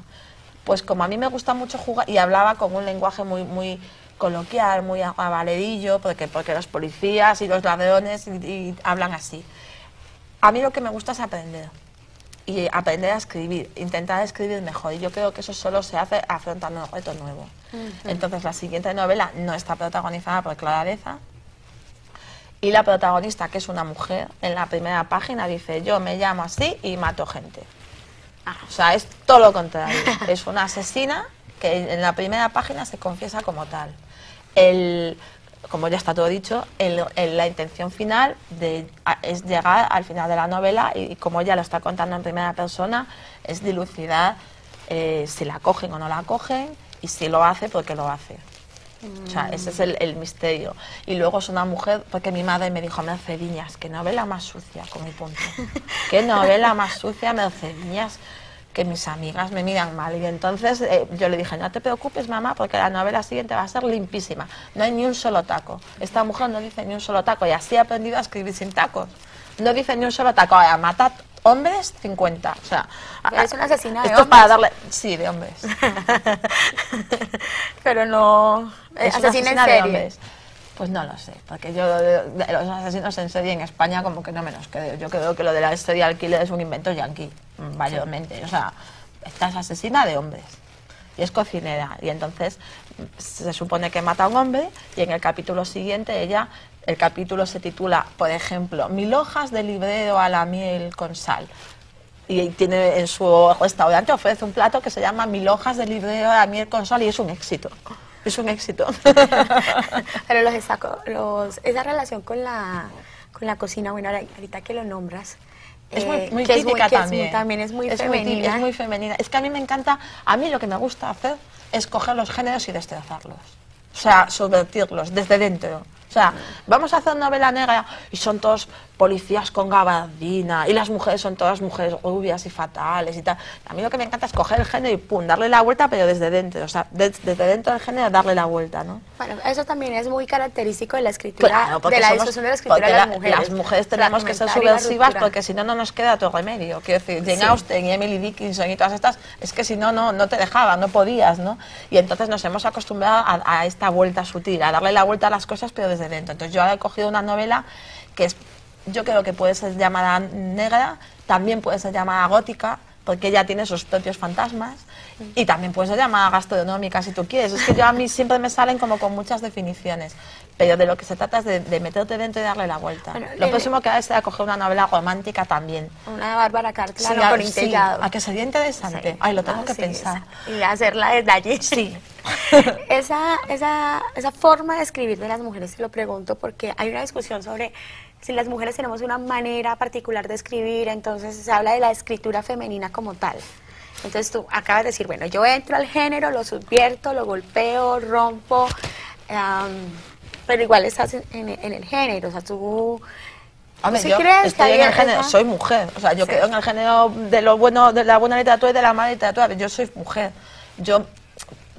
Speaker 4: Pues como a mí me gusta mucho jugar, y hablaba con un lenguaje muy coloquial, muy avaledillo, porque los policías y los ladrones y hablan así. A mí lo que me gusta es aprender. Y aprender a escribir, intentar escribir mejor. Y yo creo que eso solo se hace afrontando un reto nuevo. Entonces la siguiente novela no está protagonizada por Clara Deza. Y la protagonista, que es una mujer, en la primera página dice: yo me llamo así y mato gente. O sea, es todo lo contrario. Es una asesina que en la primera página se confiesa como tal. Como ya está todo dicho, la intención final es llegar al final de la novela y como ella lo está contando en primera persona, es dilucidar si la cogen o no la cogen y si lo hace, por qué lo hace. O sea, ese es el misterio. Y luego es una mujer, porque mi madre me dijo: Mercediñas, qué novela más sucia, con Mi Punto. Qué novela más sucia, Mercediñas, que mis amigas me miran mal. Y entonces yo le dije: no te preocupes, mamá, porque la novela siguiente va a ser limpísima. No hay ni un solo taco. Esta mujer no dice ni un solo taco y así he aprendido a escribir sin tacos. No dice ni un solo taco. Ahora, matad hombres, 50. O sea,
Speaker 3: es una asesina de
Speaker 4: esto
Speaker 3: hombres.
Speaker 4: Para darle... Sí, de hombres.
Speaker 3: Pero no...
Speaker 4: ¿Es
Speaker 3: asesina
Speaker 4: en
Speaker 3: en serie?
Speaker 4: hombres? Pues no lo sé, porque yo de los asesinos en serie en España como que no me los creo. Yo creo que lo de la serial killer es un invento yanqui, mayormente. O sea, esta es asesina de hombres y es cocinera. Y entonces se supone que mata a un hombre y en el capítulo siguiente el capítulo se titula, por ejemplo, 1000 hojas de librero a la miel con sal. Y tiene en su restaurante, ofrece un plato que se llama 1000 hojas de librero a la miel con sal y es un éxito. Es un éxito.
Speaker 3: Pero esa relación con la cocina, bueno, ahorita que lo nombras,
Speaker 4: es muy crítica también.
Speaker 3: También es muy femenina.
Speaker 4: Es muy femenina. Es que a mí me encanta, a mí lo que me gusta hacer es coger los géneros y destrozarlos. O sea, subvertirlos desde dentro. O sea, vamos a hacer novela negra y son todos policías con gabardina y las mujeres son todas mujeres rubias y fatales y tal. A mí lo que me encanta es coger el género y pum, darle la vuelta, pero desde dentro. O sea, desde dentro del género darle la vuelta, ¿no?
Speaker 3: Bueno, eso también es muy característico de la escritura,
Speaker 4: claro,
Speaker 3: de la discusión de la escritura de las mujeres.
Speaker 4: Las mujeres tenemos que ser subversivas porque si no, no nos queda otro remedio. Quiero decir, Jane Austen y Emily Dickinson y todas estas, es que si no, no te dejaban, no podías, ¿no? Y entonces nos hemos acostumbrado a esta vuelta sutil, a darle la vuelta a las cosas, pero desde dentro. Entonces yo ahora he cogido una novela que yo creo que puede ser llamada negra, también puede ser llamada gótica, porque ella tiene sus propios fantasmas, y también puede ser llamada gastronómica si tú quieres. Es que a mí siempre me salen como con muchas definiciones, pero de lo que se trata es de meterte dentro y darle la vuelta. Bueno, lo próximo que hago será coger una novela romántica también.
Speaker 3: Una Bárbara Cartlano
Speaker 4: sí,
Speaker 3: con Intellado.
Speaker 4: A que sería interesante. Sí. Ay, lo tengo que pensar.
Speaker 3: Y hacerla desde allí.
Speaker 4: Sí.
Speaker 3: esa forma de escribir de las mujeres, te lo pregunto, porque hay una discusión sobre si las mujeres tenemos una manera particular de escribir, entonces se habla de la escritura femenina como tal. Entonces tú acabas de decir, bueno, yo entro al género, lo subvierto, lo golpeo, rompo, pero igual estás en el género, o sea, tú
Speaker 4: Hombre,
Speaker 3: ¿Sí
Speaker 4: yo
Speaker 3: crees
Speaker 4: estoy
Speaker 3: que
Speaker 4: en el
Speaker 3: hay
Speaker 4: género,
Speaker 3: esa?
Speaker 4: soy mujer, o sea, yo
Speaker 3: Sí.
Speaker 4: creo en el género de lo bueno, de la buena literatura y de la mala literatura, yo soy mujer. Yo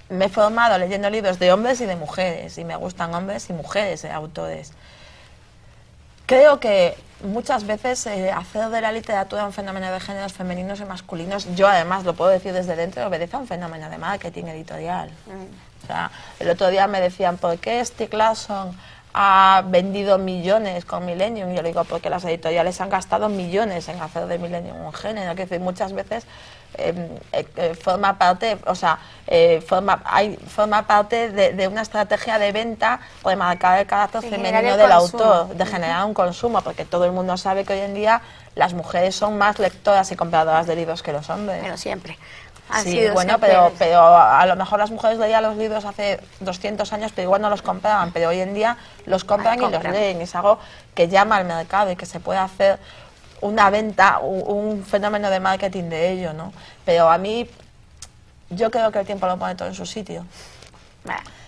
Speaker 4: me he formado leyendo libros de hombres y de mujeres, y me gustan hombres y mujeres autores. Creo que muchas veces hacer de la literatura un fenómeno de géneros femeninos y masculinos, yo además lo puedo decir desde dentro, obedece a un fenómeno de marketing editorial. O sea, el otro día me decían, ¿por qué Stieg Larsson ha vendido millones con Millennium? Y yo le digo, porque las editoriales han gastado millones en hacer de Millennium un género, que muchas veces forma parte, o sea, forma parte de una estrategia de venta o de marcar el carácter femenino del autor, de generar un consumo, porque todo el mundo sabe que hoy en día las mujeres son más lectoras y compradoras de libros que los hombres.
Speaker 3: Bueno, siempre.
Speaker 4: Sí, bueno, pero a lo mejor las mujeres leían los libros hace 200 años, pero igual no los compraban, pero hoy en día los compran y los leen, es algo que llama al mercado y que se puede hacer una venta, un fenómeno de marketing de ello, ¿no? Pero a mí, yo creo que el tiempo lo pone todo en su sitio.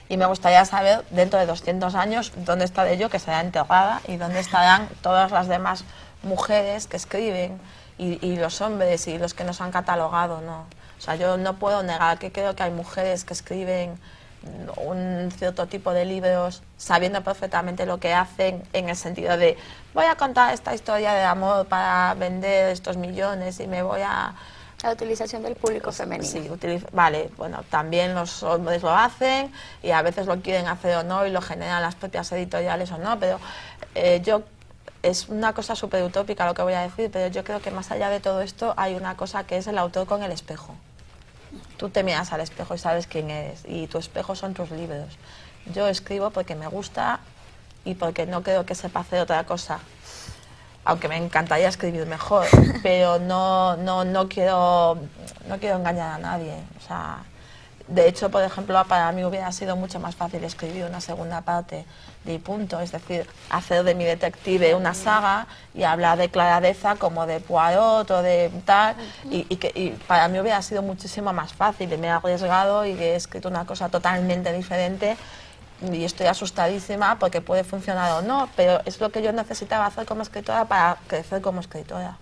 Speaker 4: Y me gustaría saber, dentro de 200 años, dónde estaré yo, que será enterrada, y dónde estarán todas las demás mujeres que escriben, y los hombres, y los que nos han catalogado, ¿no? O sea, yo no puedo negar que creo que hay mujeres que escriben un cierto tipo de libros sabiendo perfectamente lo que hacen, en el sentido de voy a contar esta historia de amor para vender estos millones y me voy a...
Speaker 3: La utilización del público femenino.
Speaker 4: Sí, vale, bueno, también los hombres lo hacen y a veces lo quieren hacer o no y lo generan las propias editoriales o no, pero yo... Es una cosa súper utópica lo que voy a decir, pero yo creo que más allá de todo esto hay una cosa que es el autor con el espejo. Tú te miras al espejo y sabes quién eres, y tu espejo son tus libros. Yo escribo porque me gusta y porque no creo que sepa hacer otra cosa, aunque me encantaría escribir mejor, pero no quiero engañar a nadie. O sea, de hecho, por ejemplo, para mí hubiera sido mucho más fácil escribir una segunda parte de Punto, es decir, hacer de mi detective una saga y hablar de Clara Deza como de Poirot o de tal, y para mí hubiera sido muchísimo más fácil, y me he arriesgado y he escrito una cosa totalmente diferente y estoy asustadísima porque puede funcionar o no, pero es lo que yo necesitaba hacer como escritora para crecer como escritora.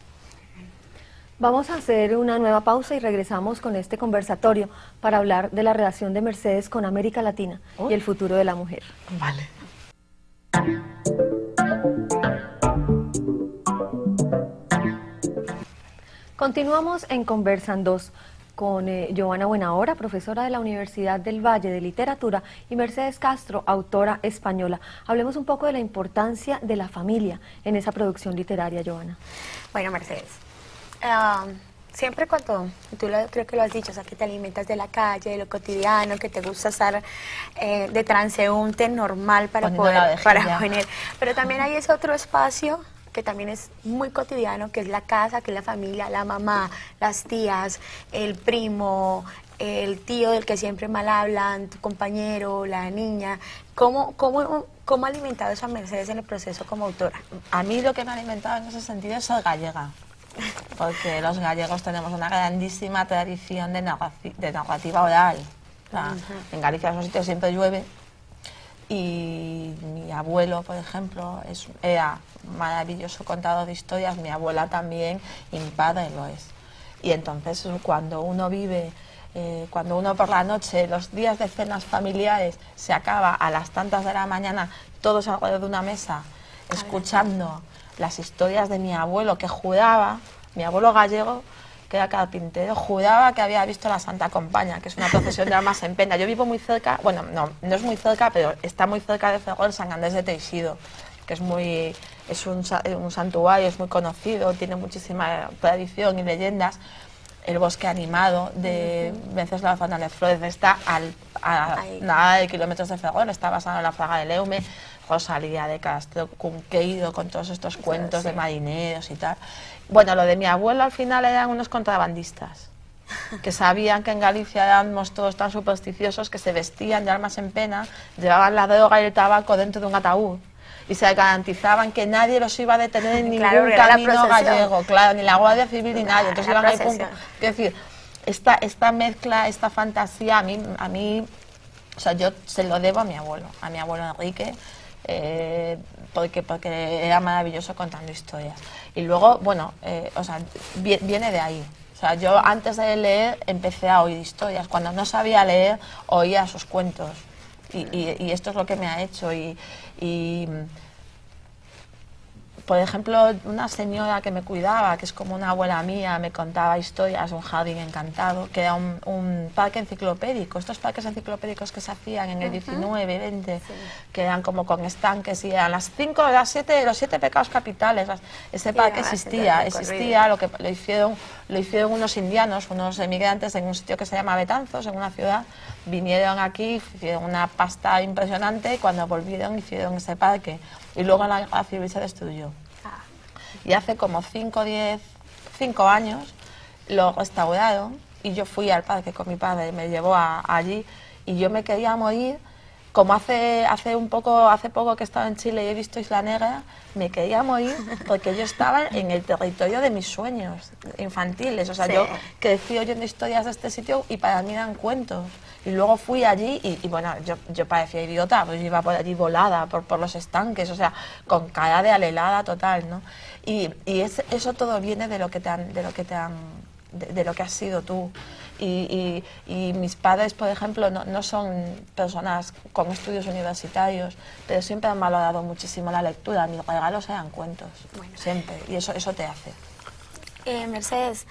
Speaker 1: Vamos a hacer una nueva pausa y regresamos con este conversatorio para hablar de la relación de Mercedes con América Latina y el futuro de la mujer.
Speaker 4: Vale.
Speaker 1: Continuamos en Conversan 2 con Giovanna Buenahora, profesora de la Universidad del Valle de Literatura, y Mercedes Castro, autora española. Hablemos un poco de la importancia de la familia en esa producción literaria, Giovanna.
Speaker 3: Bueno, Mercedes, siempre cuando, creo que lo has dicho, o sea, que te alimentas de la calle, de lo cotidiano, que te gusta estar de transeúnte normal para poner, pero también hay ese otro espacio que también es muy cotidiano, que es la casa, que es la familia, la mamá, las tías, el primo, el tío del que siempre mal hablan, tu compañero, la niña. ¿Cómo ha alimentado esa Mercedes en el proceso como autora?
Speaker 4: A mí lo que me ha alimentado en ese sentido es ser gallega, porque los gallegos tenemos una grandísima tradición de narrativa oral. O sea, en Galicia, en esos sitios siempre llueve, y mi abuelo, por ejemplo, era maravilloso contador de historias, mi abuela también, y mi padre lo es. Y entonces cuando uno vive, cuando uno por la noche, los días de cenas familiares, se acaba a las tantas de la mañana, todos alrededor de una mesa, escuchando las historias de mi abuelo, que juraba, mi abuelo gallego, que era carpintero, juraba que había visto la Santa Compaña, que es una procesión de almas en pena. Yo vivo muy cerca, bueno, no es muy cerca, pero está muy cerca de Ferrol, San Andrés de Teixido, que es un santuario, es muy conocido, tiene muchísima tradición y leyendas. El bosque animado de Venceslao Fernández Flórez está a nada de kilómetros de Ferrol, está basado en la Fraga de Leume, Rosalía de Castro, Cunqueiro, con todos estos cuentos de marineros y tal. Bueno, lo de mi abuelo al final eran unos contrabandistas, que sabían que en Galicia éramos todos tan supersticiosos que se vestían de almas en pena, llevaban la droga y el tabaco dentro de un ataúd y se garantizaban que nadie los iba a detener en ningún camino gallego, claro, ni la Guardia Civil ni nadie. Entonces iban ahí, pum. Es decir, esta mezcla, esta fantasía, a mí, o sea, yo se lo debo a mi abuelo Enrique, porque era maravilloso contando historias. Y luego, bueno, o sea, viene de ahí. O sea, yo antes de leer empecé a oír historias. Cuando no sabía leer, oía sus cuentos. Y esto es lo que me ha hecho. Por ejemplo, una señora que me cuidaba, que es como una abuela mía, me contaba historias de un jardín encantado, que era un parque enciclopédico, estos parques enciclopédicos que se hacían en el 19, 20, sí, que eran como con estanques y eran las 5, las 7, los 7 pecados capitales. Ese parque existía, lo hicieron unos indianos, unos emigrantes en un sitio que se llama Betanzos, en una ciudad, vinieron aquí, hicieron una pasta impresionante y cuando volvieron hicieron ese parque. Y luego la guerra civil se destruyó. Y hace como 5 años lo restauraron y yo fui al parque con mi padre, me llevó allí y yo me quería morir. Como hace poco que estaba en Chile y he visto Isla Negra, me quería morir porque yo estaba en el territorio de mis sueños infantiles. O sea, sí, yo crecí oyendo historias de este sitio y para mí eran cuentos. Y luego fui allí y bueno, yo parecía idiota, pues iba por allí volada, por los estanques, o sea, con cara de alelada total, ¿no? Y eso todo viene de lo que has sido tú. Y mis padres, por ejemplo, no son personas con estudios universitarios, pero siempre han valorado muchísimo la lectura. Mis regalos eran cuentos, bueno, siempre, y eso te hace.
Speaker 3: Mercedes,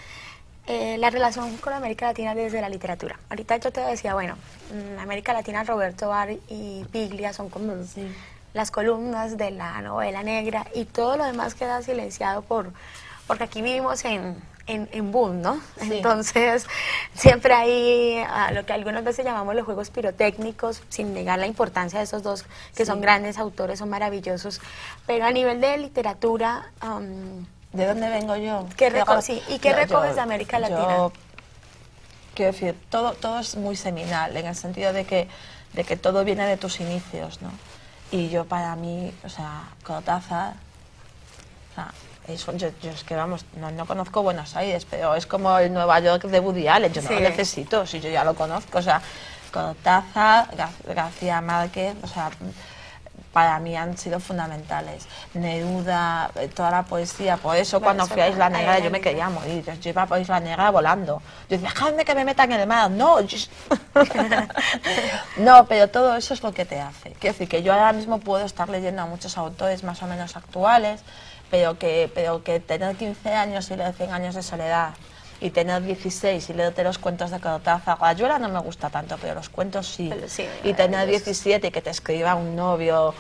Speaker 3: la relación con América Latina desde la literatura. Ahorita yo te decía, bueno, en América Latina Roberto Bar y Piglia son como sí, las columnas de la novela negra y todo lo demás queda silenciado porque aquí vivimos en boom, ¿no? Sí. Entonces, siempre hay lo que algunas veces llamamos los juegos pirotécnicos, sin negar la importancia de esos dos, que sí, son grandes autores, son maravillosos. Pero a nivel de literatura...
Speaker 4: ¿de dónde vengo yo?
Speaker 3: ¿Qué recoges de América Latina?
Speaker 4: Yo quiero decir, todo es muy seminal, en el sentido de que todo viene de tus inicios, ¿no? Y yo, para mí, o sea, Cortázar... O sea, yo es que, vamos, no conozco Buenos Aires, pero es como el Nueva York de Woody Allen, yo no lo necesito, si yo ya lo conozco, o sea, Cortázar, García Márquez, o sea, para mí han sido fundamentales. Neruda, toda la poesía, por eso cuando fui a Isla Negra yo me quería morir, yo iba por Isla Negra volando, yo decía, dejadme que me metan en el mar, no, no, pero todo eso es lo que te hace. Quiero decir que yo ahora mismo puedo estar leyendo a muchos autores más o menos actuales, pero que tener 15 años y leer 100 años de soledad y tener 16 y leerte los cuentos de Cortázar, Rayuela no me gusta tanto, pero los cuentos sí, y tener 17 y que te escriba un novio,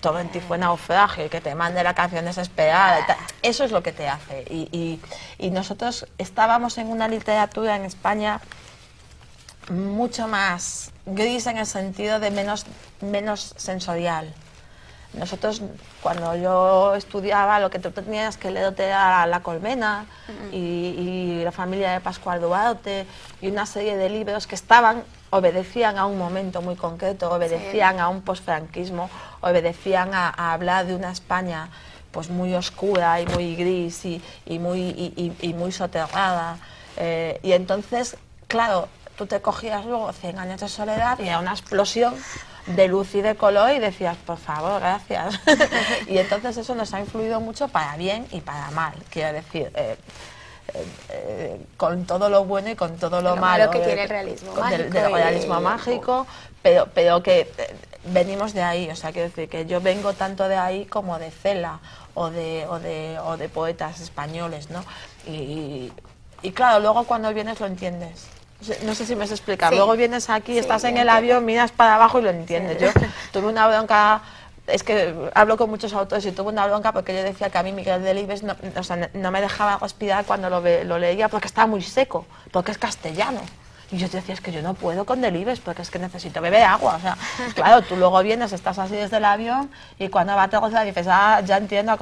Speaker 4: todo en ti fue naufragio y que te mande la canción desesperada, y tal, eso es lo que te hace. Y nosotros estábamos en una literatura en España mucho más gris en el sentido de menos sensorial. Nosotros, cuando yo estudiaba, lo que tú tenías que leerte era La Colmena y La familia de Pascual Duarte y una serie de libros que obedecían a un momento muy concreto, obedecían a un posfranquismo, obedecían a hablar de una España pues muy oscura y muy gris y muy soterrada. Y entonces, claro, tú te cogías luego 100 años de soledad y era una explosión de luz y de color y decías, por favor, gracias. Y entonces eso nos ha influido mucho para bien y para mal, quiero decir, con todo lo bueno y con todo lo malo
Speaker 3: que tiene el realismo mágico,
Speaker 4: del realismo mágico, pero que venimos de ahí, o sea, quiero decir que yo vengo tanto de ahí como de Cela o de poetas españoles, ¿no? Y claro, luego cuando vienes lo entiendes. No sé si me has explicado. Sí. Luego vienes aquí, estás en el avión, miras para abajo y lo entiendes. Yo tuve una bronca, es que hablo con muchos autores y tuve una bronca porque yo decía que a mí Miguel Delibes no me dejaba respirar cuando lo leía porque estaba muy seco, porque es castellano. Y yo te decía, es que yo no puedo con Delibes porque es que necesito beber agua. O sea, claro, tú luego vienes, estás así desde el avión y cuando va a aterrizar dices, ya entiendo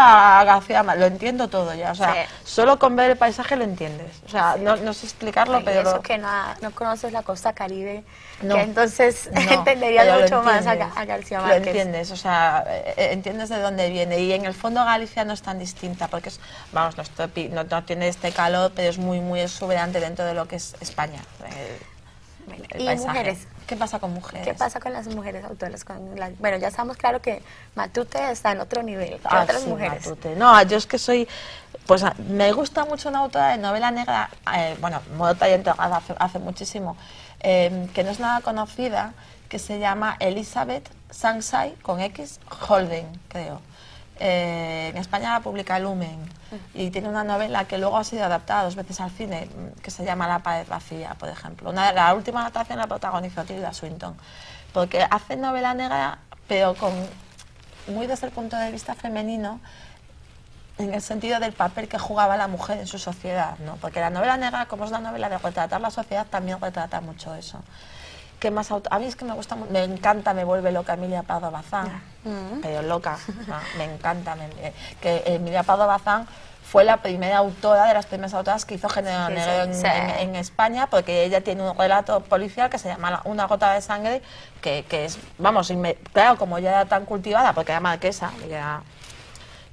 Speaker 4: a García, lo entiendo todo ya. O sea, solo con ver el paisaje lo entiendes. O sea, no sé explicarlo, pero...
Speaker 3: Eso que no conoces la costa caribe, que entonces entenderías mucho más a García Márquez.
Speaker 4: Lo entiendes, o sea, entiendes de dónde viene. Y en el fondo Galicia no es tan distinta porque es, vamos, no tiene este calor, pero es muy, muy exuberante dentro de lo que es España.
Speaker 3: Bueno,
Speaker 4: el
Speaker 3: y
Speaker 4: paisaje.
Speaker 3: mujeres.
Speaker 4: ¿Qué pasa con mujeres?
Speaker 3: ¿Qué pasa con las mujeres autoras? Bueno, ya estamos claro que Matute está en otro nivel. ¿Qué otras
Speaker 4: sí,
Speaker 3: mujeres?
Speaker 4: Matute. No, yo es que soy... Pues me gusta mucho una autora de novela negra, bueno, Modo Talento hace muchísimo, que no es nada conocida, que se llama Elizabeth Sangsay, con X, Holden, creo. En España la publica Lumen y tiene una novela que luego ha sido adaptada 2 veces al cine, que se llama La pared vacía, por ejemplo. La última adaptación la protagonizó Tilda Swinton, porque hace novela negra, pero muy desde el punto de vista femenino, en el sentido del papel que jugaba la mujer en su sociedad, ¿no? Porque la novela negra, como es una novela de retratar la sociedad, también retrata mucho eso. ¿Qué más a mí es que me gusta, me encanta, me vuelve loca Emilia Pardo Bazán, pero loca, me encanta. Que Emilia Pardo Bazán fue la primera autora, de las primeras autoras que hizo género negro en España, porque ella tiene un relato policial que se llama Una gota de sangre, que es, vamos, claro, como ella era tan cultivada, porque era marquesa,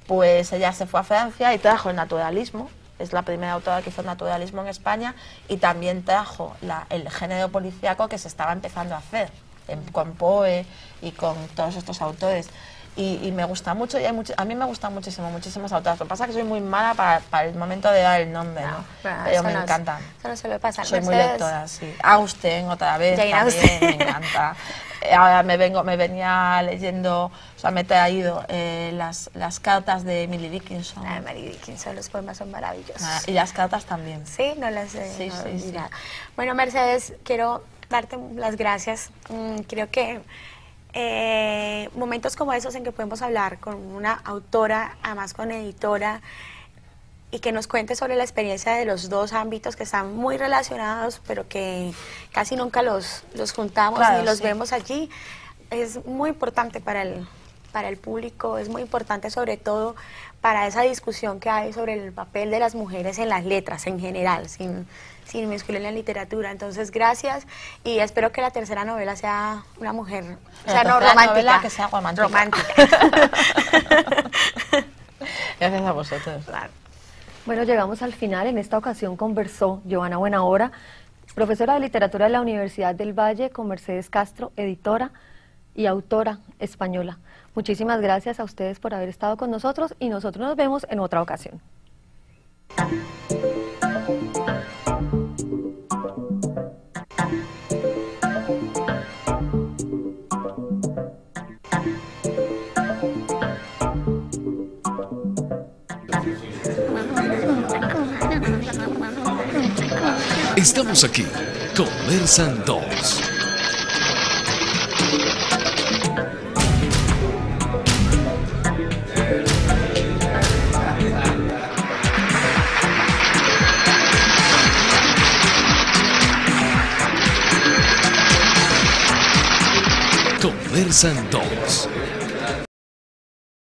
Speaker 4: pues ella se fue a Francia y trajo el naturalismo. Es la primera autora que hizo naturalismo en España y también trajo el género policíaco que se estaba empezando a hacer con Poe y con todos estos autores. Y me gusta mucho, y a mí me gustan muchísimas autoras. Lo que pasa es que soy muy mala para el momento de dar el nombre, ¿no? Pero me encantan.
Speaker 3: Eso no se le pasa.
Speaker 4: Soy muy lectora, sí. Austen, otra vez,
Speaker 3: Jane
Speaker 4: también,
Speaker 3: Austen.
Speaker 4: me encanta. Ahora me venía leyendo, o sea, me he traído las cartas de Emily Dickinson.
Speaker 3: Emily Dickinson, los poemas son maravillosos.
Speaker 4: Y las cartas también.
Speaker 3: Sí, no las he
Speaker 4: Sí.
Speaker 3: Bueno, Mercedes, quiero darte las gracias. Creo que momentos como esos en que podemos hablar con una autora, además con editora, y que nos cuente sobre la experiencia de los dos ámbitos que están muy relacionados, pero que casi nunca los juntamos ni los vemos allí, es muy importante para el público, es muy importante sobre todo para esa discusión que hay sobre el papel de las mujeres en las letras en general, sin inmiscuir en la literatura. Entonces, gracias, y espero que la tercera novela sea una mujer, o sea, no romántica,
Speaker 4: novela que sea romántica. Gracias a vosotros.
Speaker 3: Claro.
Speaker 1: Bueno, llegamos al final. En esta ocasión conversó Giovanna Buenahora, profesora de literatura de la Universidad del Valle, con Mercedes Castro, editora y autora española. Muchísimas gracias a ustedes por haber estado con nosotros y nosotros nos vemos en otra ocasión.
Speaker 2: Estamos aquí, Conversan 2. Conversan 2.